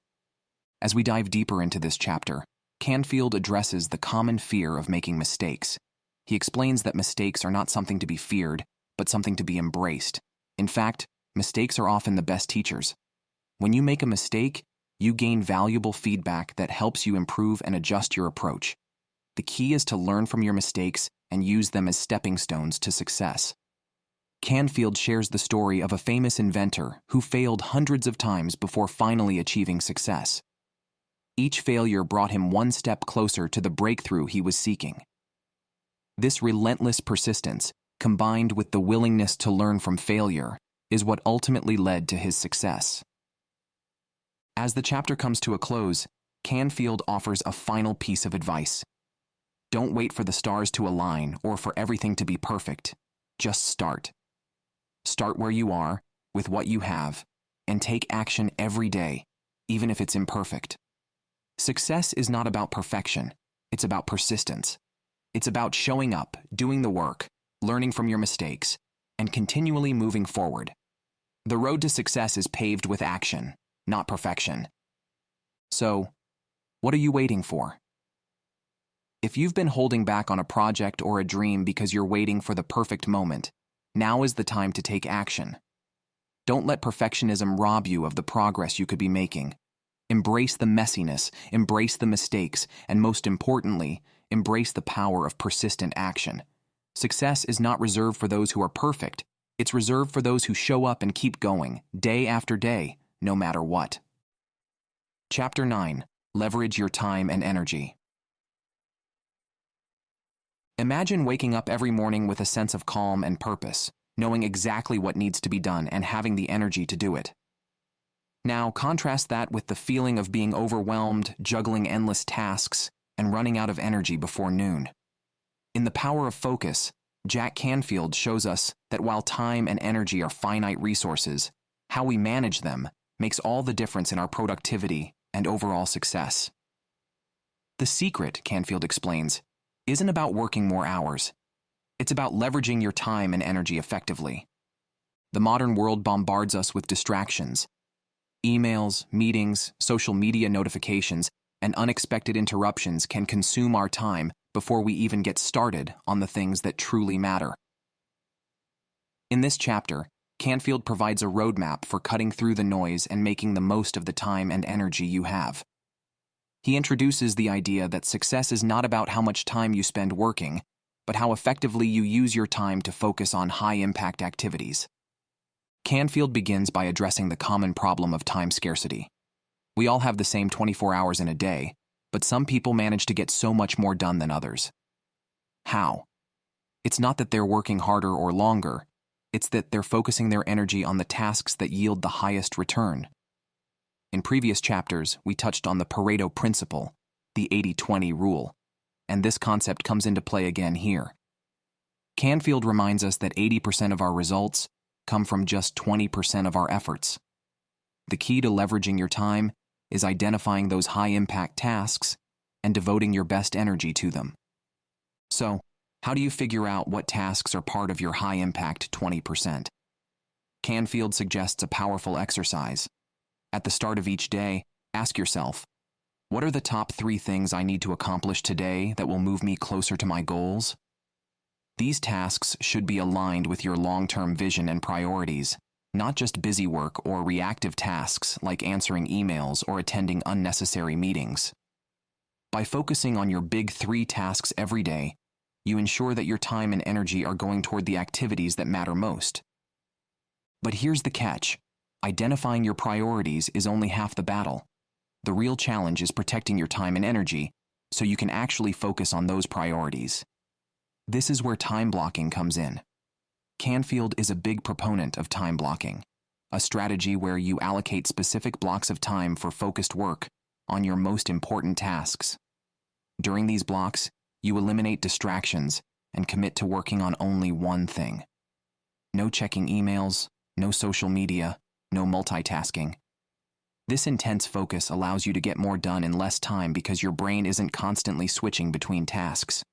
[SPEAKER 1] As we dive deeper into this chapter, Canfield addresses the common fear of making mistakes. He explains that mistakes are not something to be feared, but something to be embraced. In fact, mistakes are often the best teachers. When you make a mistake, you gain valuable feedback that helps you improve and adjust your approach. The key is to learn from your mistakes and use them as stepping stones to success. Canfield shares the story of a famous inventor who failed hundreds of times before finally achieving success. Each failure brought him one step closer to the breakthrough he was seeking. This relentless persistence, combined with the willingness to learn from failure, is what ultimately led to his success. As the chapter comes to a close, Canfield offers a final piece of advice. Don't wait for the stars to align or for everything to be perfect. Just start. Start where you are, with what you have, and take action every day, even if it's imperfect. Success is not about perfection. It's about persistence. It's about showing up, doing the work, learning from your mistakes, and continually moving forward. The road to success is paved with action, not perfection. So, what are you waiting for? If you've been holding back on a project or a dream because you're waiting for the perfect moment, now is the time to take action. Don't let perfectionism rob you of the progress you could be making. Embrace the messiness, embrace the mistakes, and most importantly, embrace the power of persistent action. Success is not reserved for those who are perfect. It's reserved for those who show up and keep going, day after day, no matter what. Chapter 9. Leverage your time and energy. Imagine waking up every morning with a sense of calm and purpose, knowing exactly what needs to be done and having the energy to do it. Now, contrast that with the feeling of being overwhelmed, juggling endless tasks, and running out of energy before noon. In The Power of Focus, Jack Canfield shows us that while time and energy are finite resources, how we manage them makes all the difference in our productivity and overall success. The secret, Canfield explains, isn't about working more hours. It's about leveraging your time and energy effectively. The modern world bombards us with distractions. Emails, meetings, social media notifications, and unexpected interruptions can consume our time before we even get started on the things that truly matter. In this chapter, Canfield provides a roadmap for cutting through the noise and making the most of the time and energy you have. He introduces the idea that success is not about how much time you spend working, but how effectively you use your time to focus on high-impact activities. Canfield begins by addressing the common problem of time scarcity. We all have the same 24 hours in a day, but some people manage to get so much more done than others. How? It's not that they're working harder or longer, it's that they're focusing their energy on the tasks that yield the highest return. In previous chapters, we touched on the Pareto principle, the 80-20 rule, and this concept comes into play again here. Canfield reminds us that 80% of our results come from just 20% of our efforts. The key to leveraging your time is identifying those high-impact tasks and devoting your best energy to them. So, how do you figure out what tasks are part of your high-impact 20%? Canfield suggests a powerful exercise. At the start of each day, ask yourself, what are the top 3 things I need to accomplish today that will move me closer to my goals? These tasks should be aligned with your long-term vision and priorities, not just busy work or reactive tasks like answering emails or attending unnecessary meetings. By focusing on your big 3 tasks every day, you ensure that your time and energy are going toward the activities that matter most. But here's the catch. Identifying your priorities is only half the battle. The real challenge is protecting your time and energy so you can actually focus on those priorities. This is where time blocking comes in. Canfield is a big proponent of time blocking, a strategy where you allocate specific blocks of time for focused work on your most important tasks. During these blocks, you eliminate distractions and commit to working on only one thing. No checking emails, no social media, no multitasking. This intense focus allows you to get more done in less time because your brain isn't constantly switching between tasks.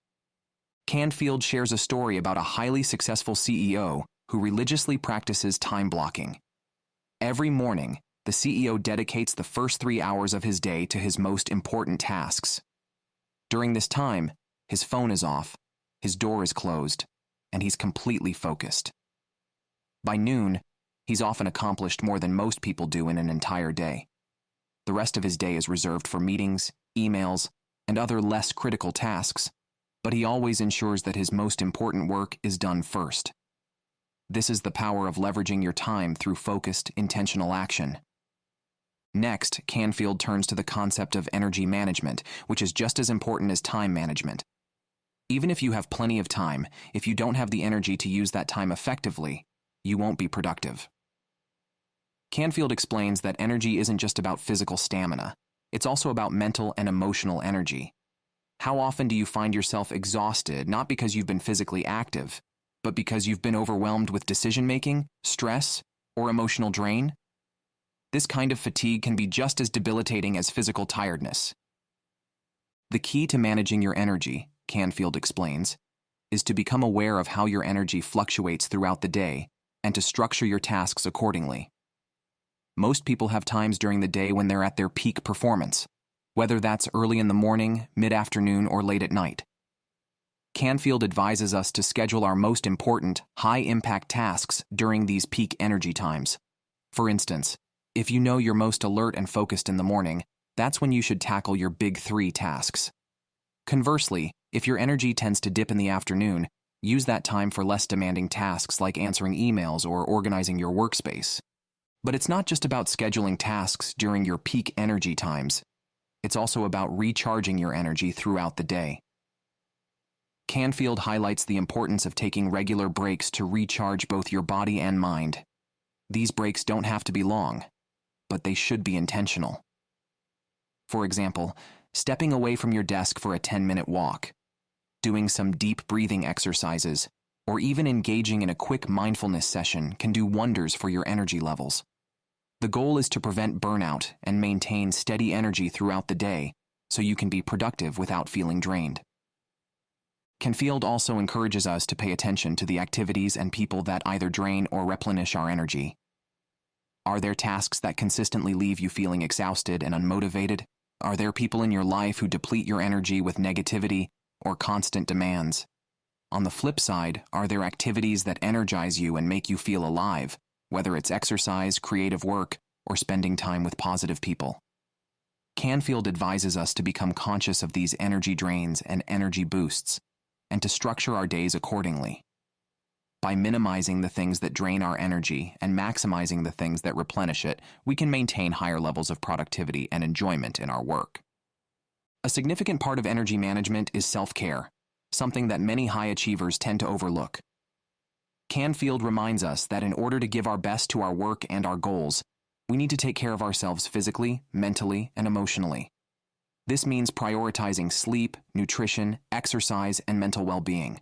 [SPEAKER 1] Canfield shares a story about a highly successful CEO who religiously practices time blocking. Every morning, the CEO dedicates the first 3 hours of his day to his most important tasks. During this time, his phone is off, his door is closed, and he's completely focused. By noon, he's often accomplished more than most people do in an entire day. The rest of his day is reserved for meetings, emails, and other less critical tasks, but he always ensures that his most important work is done first. This is the power of leveraging your time through focused, intentional action. Next, Canfield turns to the concept of energy management, which is just as important as time management. Even if you have plenty of time, if you don't have the energy to use that time effectively, you won't be productive. Canfield explains that energy isn't just about physical stamina, it's also about mental and emotional energy. How often do you find yourself exhausted, not because you've been physically active, but because you've been overwhelmed with decision-making, stress, or emotional drain? This kind of fatigue can be just as debilitating as physical tiredness. The key to managing your energy, Canfield explains, is to become aware of how your energy fluctuates throughout the day and to structure your tasks accordingly. Most people have times during the day when they're at their peak performance, whether that's early in the morning, mid-afternoon, or late at night. Canfield advises us to schedule our most important, high-impact tasks during these peak energy times. For instance, if you know you're most alert and focused in the morning, that's when you should tackle your big 3 tasks. Conversely, if your energy tends to dip in the afternoon, use that time for less demanding tasks like answering emails or organizing your workspace. But it's not just about scheduling tasks during your peak energy times. It's also about recharging your energy throughout the day. Canfield highlights the importance of taking regular breaks to recharge both your body and mind. These breaks don't have to be long, but they should be intentional. For example, stepping away from your desk for a 10-minute walk, doing some deep breathing exercises, or even engaging in a quick mindfulness session can do wonders for your energy levels. The goal is to prevent burnout and maintain steady energy throughout the day so you can be productive without feeling drained. Canfield also encourages us to pay attention to the activities and people that either drain or replenish our energy. Are there tasks that consistently leave you feeling exhausted and unmotivated? Are there people in your life who deplete your energy with negativity or constant demands? On the flip side, are there activities that energize you and make you feel alive, whether it's exercise, creative work, or spending time with positive people? Canfield advises us to become conscious of these energy drains and energy boosts, and to structure our days accordingly. By minimizing the things that drain our energy and maximizing the things that replenish it, we can maintain higher levels of productivity and enjoyment in our work. A significant part of energy management is self-care, something that many high achievers tend to overlook. Canfield reminds us that in order to give our best to our work and our goals, we need to take care of ourselves physically, mentally, and emotionally. This means prioritizing sleep, nutrition, exercise, and mental well-being.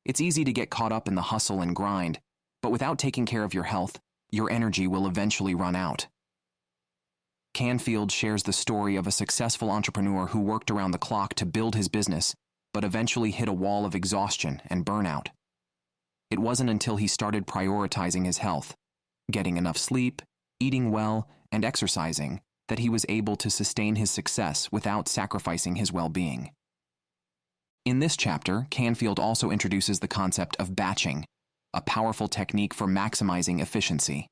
[SPEAKER 1] It's easy to get caught up in the hustle and grind, but without taking care of your health, your energy will eventually run out. Canfield shares the story of a successful entrepreneur who worked around the clock to build his business, but eventually hit a wall of exhaustion and burnout. It wasn't until he started prioritizing his health, getting enough sleep, eating well, and exercising, that he was able to sustain his success without sacrificing his well-being. In this chapter, Canfield also introduces the concept of batching, a powerful technique for maximizing efficiency.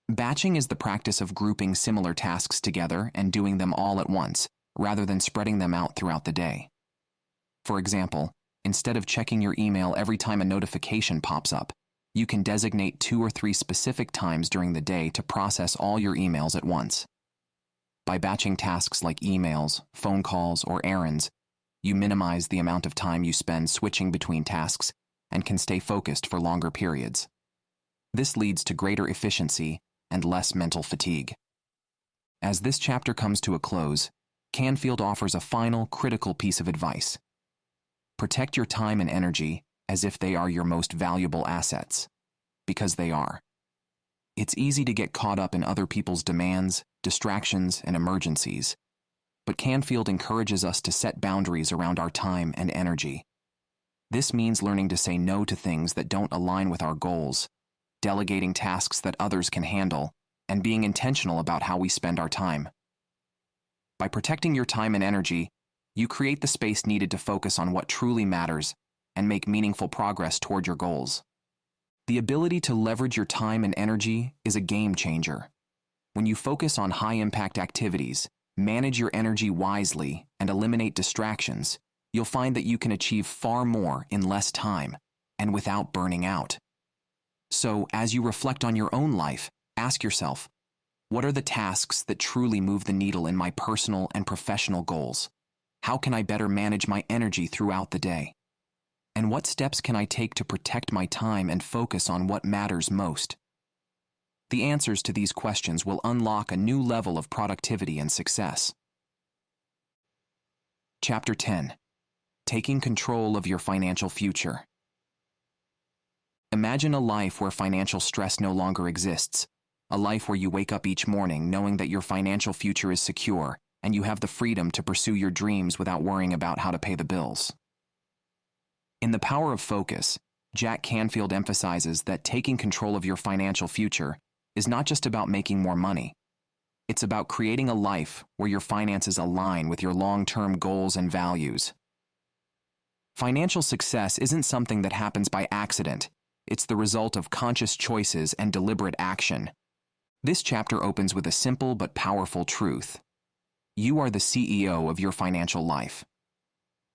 [SPEAKER 1] Batching is the practice of grouping similar tasks together and doing them all at once, rather than spreading them out throughout the day. For example, instead of checking your email every time a notification pops up, you can designate 2 or 3 specific times during the day to process all your emails at once. By batching tasks like emails, phone calls, or errands, you minimize the amount of time you spend switching between tasks and can stay focused for longer periods. This leads to greater efficiency and less mental fatigue. As this chapter comes to a close, Canfield offers a final, critical piece of advice. Protect your time and energy as if they are your most valuable assets, because they are. It's easy to get caught up in other people's demands, distractions, and emergencies, but Canfield encourages us to set boundaries around our time and energy. This means learning to say no to things that don't align with our goals, delegating tasks that others can handle, and being intentional about how we spend our time. By protecting your time and energy, you create the space needed to focus on what truly matters and make meaningful progress toward your goals. The ability to leverage your time and energy is a game changer. When you focus on high-impact activities, manage your energy wisely, and eliminate distractions, you'll find that you can achieve far more in less time and without burning out. So, as you reflect on your own life, ask yourself, what are the tasks that truly move the needle in my personal and professional goals? How can I better manage my energy throughout the day? And what steps can I take to protect my time and focus on what matters most? The answers to these questions will unlock a new level of productivity and success. Chapter 10. Taking control of your financial future. Imagine a life where financial stress no longer exists, a life where you wake up each morning knowing that your financial future is secure and you have the freedom to pursue your dreams without worrying about how to pay the bills. In The Power of Focus, Jack Canfield emphasizes that taking control of your financial future is not just about making more money. It's about creating a life where your finances align with your long-term goals and values. Financial success isn't something that happens by accident. It's the result of conscious choices and deliberate action. This chapter opens with a simple but powerful truth. You are the CEO of your financial life.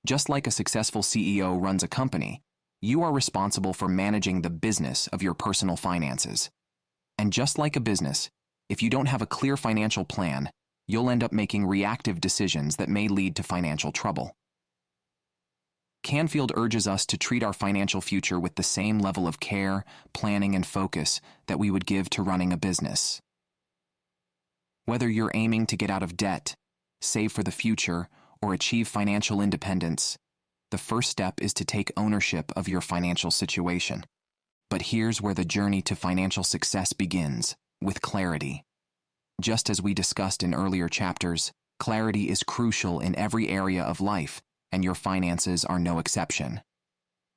[SPEAKER 1] Just like a successful CEO runs a company, you are responsible for managing the business of your personal finances. And just like a business, if you don't have a clear financial plan, you'll end up making reactive decisions that may lead to financial trouble. Canfield urges us to treat our financial future with the same level of care, planning, and focus that we would give to running a business. Whether you're aiming to get out of debt, save for the future, or achieve financial independence, the first step is to take ownership of your financial situation. But here's where the journey to financial success begins, with clarity. Just as we discussed in earlier chapters, clarity is crucial in every area of life, and your finances are no exception.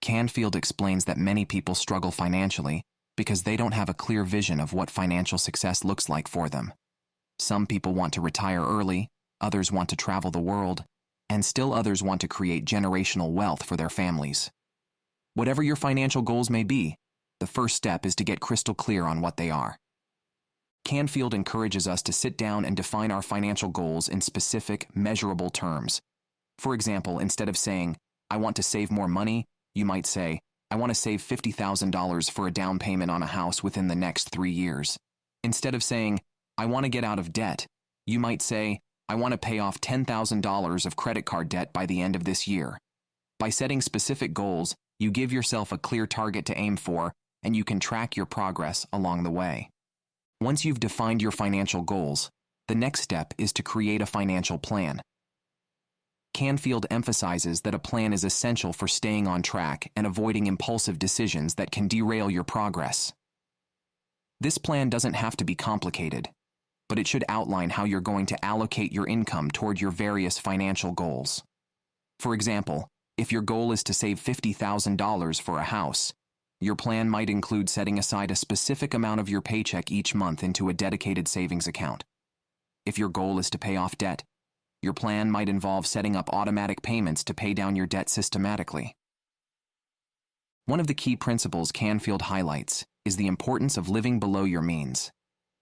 [SPEAKER 1] Canfield explains that many people struggle financially because they don't have a clear vision of what financial success looks like for them. Some people want to retire early, others want to travel the world, and still others want to create generational wealth for their families. Whatever your financial goals may be, the first step is to get crystal clear on what they are. Canfield encourages us to sit down and define our financial goals in specific, measurable terms. For example, instead of saying, "I want to save more money," you might say, "I want to save $50,000 for a down payment on a house within the next 3 years." Instead of saying, "I want to get out of debt," you might say, "I want to pay off $10,000 of credit card debt by the end of this year." By setting specific goals, you give yourself a clear target to aim for, and you can track your progress along the way. Once you've defined your financial goals, the next step is to create a financial plan. Canfield emphasizes that a plan is essential for staying on track and avoiding impulsive decisions that can derail your progress. This plan doesn't have to be complicated, but it should outline how you're going to allocate your income toward your various financial goals. For example, if your goal is to save $50,000 for a house, your plan might include setting aside a specific amount of your paycheck each month into a dedicated savings account. If your goal is to pay off debt, your plan might involve setting up automatic payments to pay down your debt systematically. One of the key principles Canfield highlights is the importance of living below your means.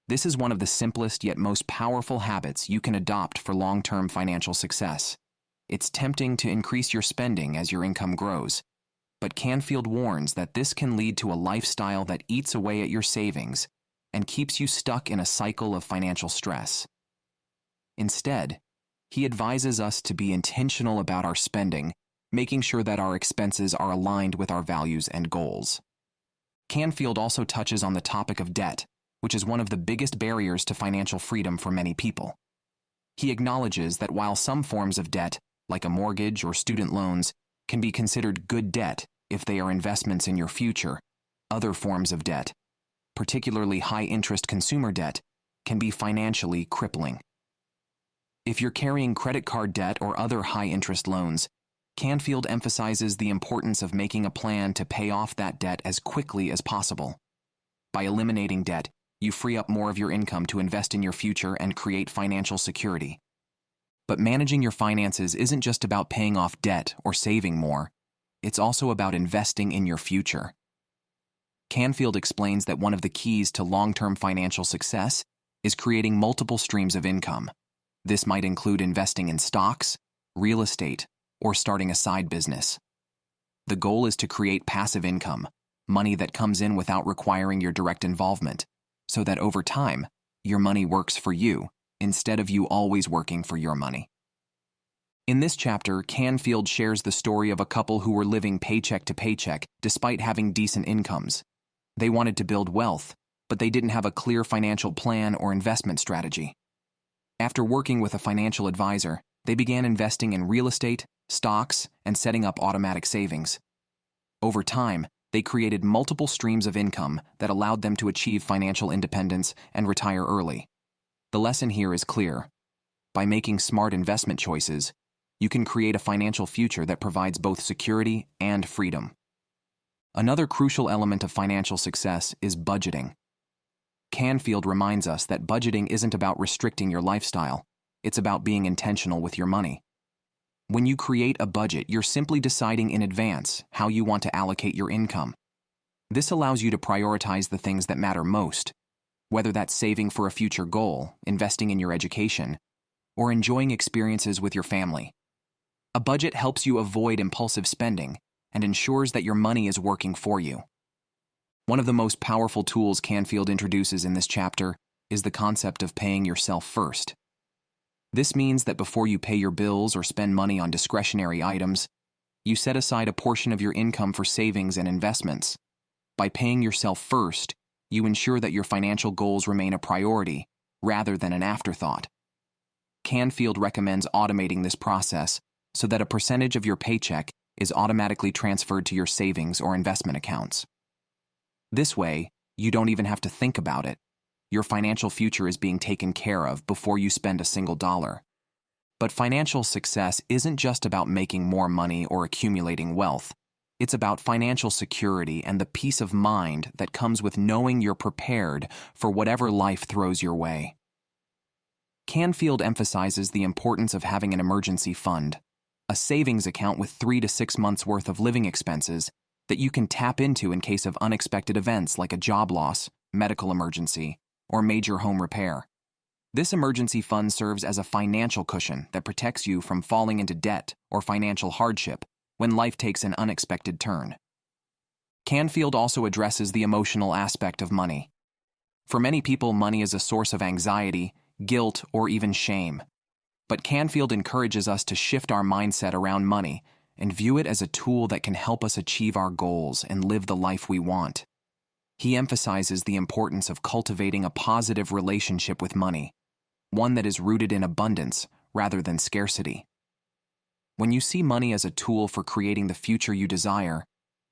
[SPEAKER 1] This is one of the simplest yet most powerful habits you can adopt for long-term financial success. It's tempting to increase your spending as your income grows, but Canfield warns that this can lead to a lifestyle that eats away at your savings and keeps you stuck in a cycle of financial stress. Instead, he advises us to be intentional about our spending, making sure that our expenses are aligned with our values and goals. Canfield also touches on the topic of debt, which is one of the biggest barriers to financial freedom for many people. He acknowledges that while some forms of debt, like a mortgage or student loans, can be considered good debt if they are investments in your future, other forms of debt, particularly high-interest consumer debt, can be financially crippling. If you're carrying credit card debt or other high-interest loans, Canfield emphasizes the importance of making a plan to pay off that debt as quickly as possible. By eliminating debt, you free up more of your income to invest in your future and create financial security. But managing your finances isn't just about paying off debt or saving more. It's also about investing in your future. Canfield explains that one of the keys to long-term financial success is creating multiple streams of income. This might include investing in stocks, real estate, or starting a side business. The goal is to create passive income, money that comes in without requiring your direct involvement, so that over time, your money works for you instead of you always working for your money. In this chapter, Canfield shares the story of a couple who were living paycheck to paycheck despite having decent incomes. They wanted to build wealth, but they didn't have a clear financial plan or investment strategy. After working with a financial advisor, they began investing in real estate, stocks, and setting up automatic savings. Over time, they created multiple streams of income that allowed them to achieve financial independence and retire early. The lesson here is clear. By making smart investment choices, you can create a financial future that provides both security and freedom. Another crucial element of financial success is budgeting. Canfield reminds us that budgeting isn't about restricting your lifestyle, it's about being intentional with your money. When you create a budget, you're simply deciding in advance how you want to allocate your income. This allows you to prioritize the things that matter most, whether that's saving for a future goal, investing in your education, or enjoying experiences with your family. A budget helps you avoid impulsive spending and ensures that your money is working for you. One of the most powerful tools Canfield introduces in this chapter is the concept of paying yourself first. This means that before you pay your bills or spend money on discretionary items, you set aside a portion of your income for savings and investments. By paying yourself first, you ensure that your financial goals remain a priority rather than an afterthought. Canfield recommends automating this process so that a percentage of your paycheck is automatically transferred to your savings or investment accounts. This way, you don't even have to think about it. Your financial future is being taken care of before you spend a single dollar. But financial success isn't just about making more money or accumulating wealth. It's about financial security and the peace of mind that comes with knowing you're prepared for whatever life throws your way. Canfield emphasizes the importance of having an emergency fund, a savings account with 3 to 6 months' worth of living expenses that you can tap into in case of unexpected events like a job loss, medical emergency, or major home repair. This emergency fund serves as a financial cushion that protects you from falling into debt or financial hardship when life takes an unexpected turn. Canfield also addresses the emotional aspect of money. For many people, money is a source of anxiety, guilt, or even shame. But Canfield encourages us to shift our mindset around money and view it as a tool that can help us achieve our goals and live the life we want. He emphasizes the importance of cultivating a positive relationship with money, one that is rooted in abundance rather than scarcity. When you see money as a tool for creating the future you desire,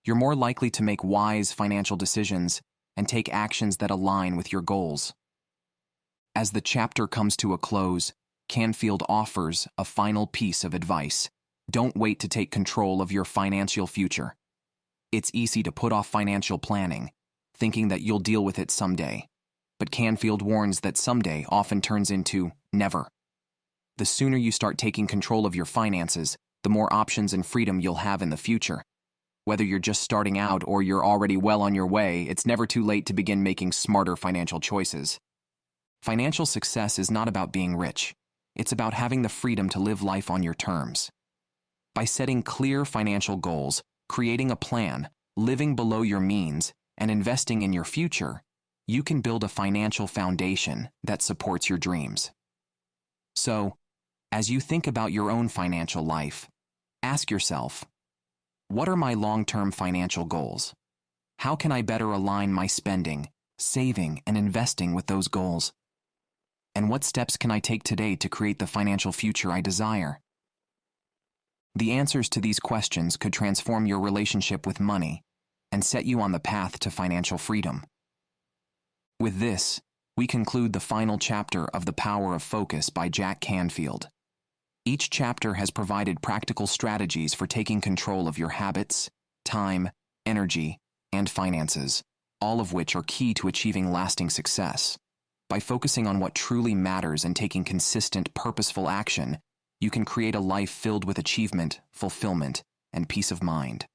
[SPEAKER 1] you're more likely to make wise financial decisions and take actions that align with your goals. As the chapter comes to a close, Canfield offers a final piece of advice. Don't wait to take control of your financial future. It's easy to put off financial planning, thinking that you'll deal with it someday. But Canfield warns that someday often turns into never. The sooner you start taking control of your finances, the more options and freedom you'll have in the future. Whether you're just starting out or you're already well on your way, it's never too late to begin making smarter financial choices. Financial success is not about being rich. It's about having the freedom to live life on your terms. By setting clear financial goals, creating a plan, living below your means, and investing in your future, you can build a financial foundation that supports your dreams. So, as you think about your own financial life, ask yourself, what are my long-term financial goals? How can I better align my spending, saving, and investing with those goals? And what steps can I take today to create the financial future I desire? The answers to these questions could transform your relationship with money and set you on the path to financial freedom. With this, we conclude the final chapter of The Power of Focus by Jack Canfield. Each chapter has provided practical strategies for taking control of your habits, time, energy, and finances, all of which are key to achieving lasting success. By focusing on what truly matters and taking consistent, purposeful action, you can create a life filled with achievement, fulfillment, and peace of mind.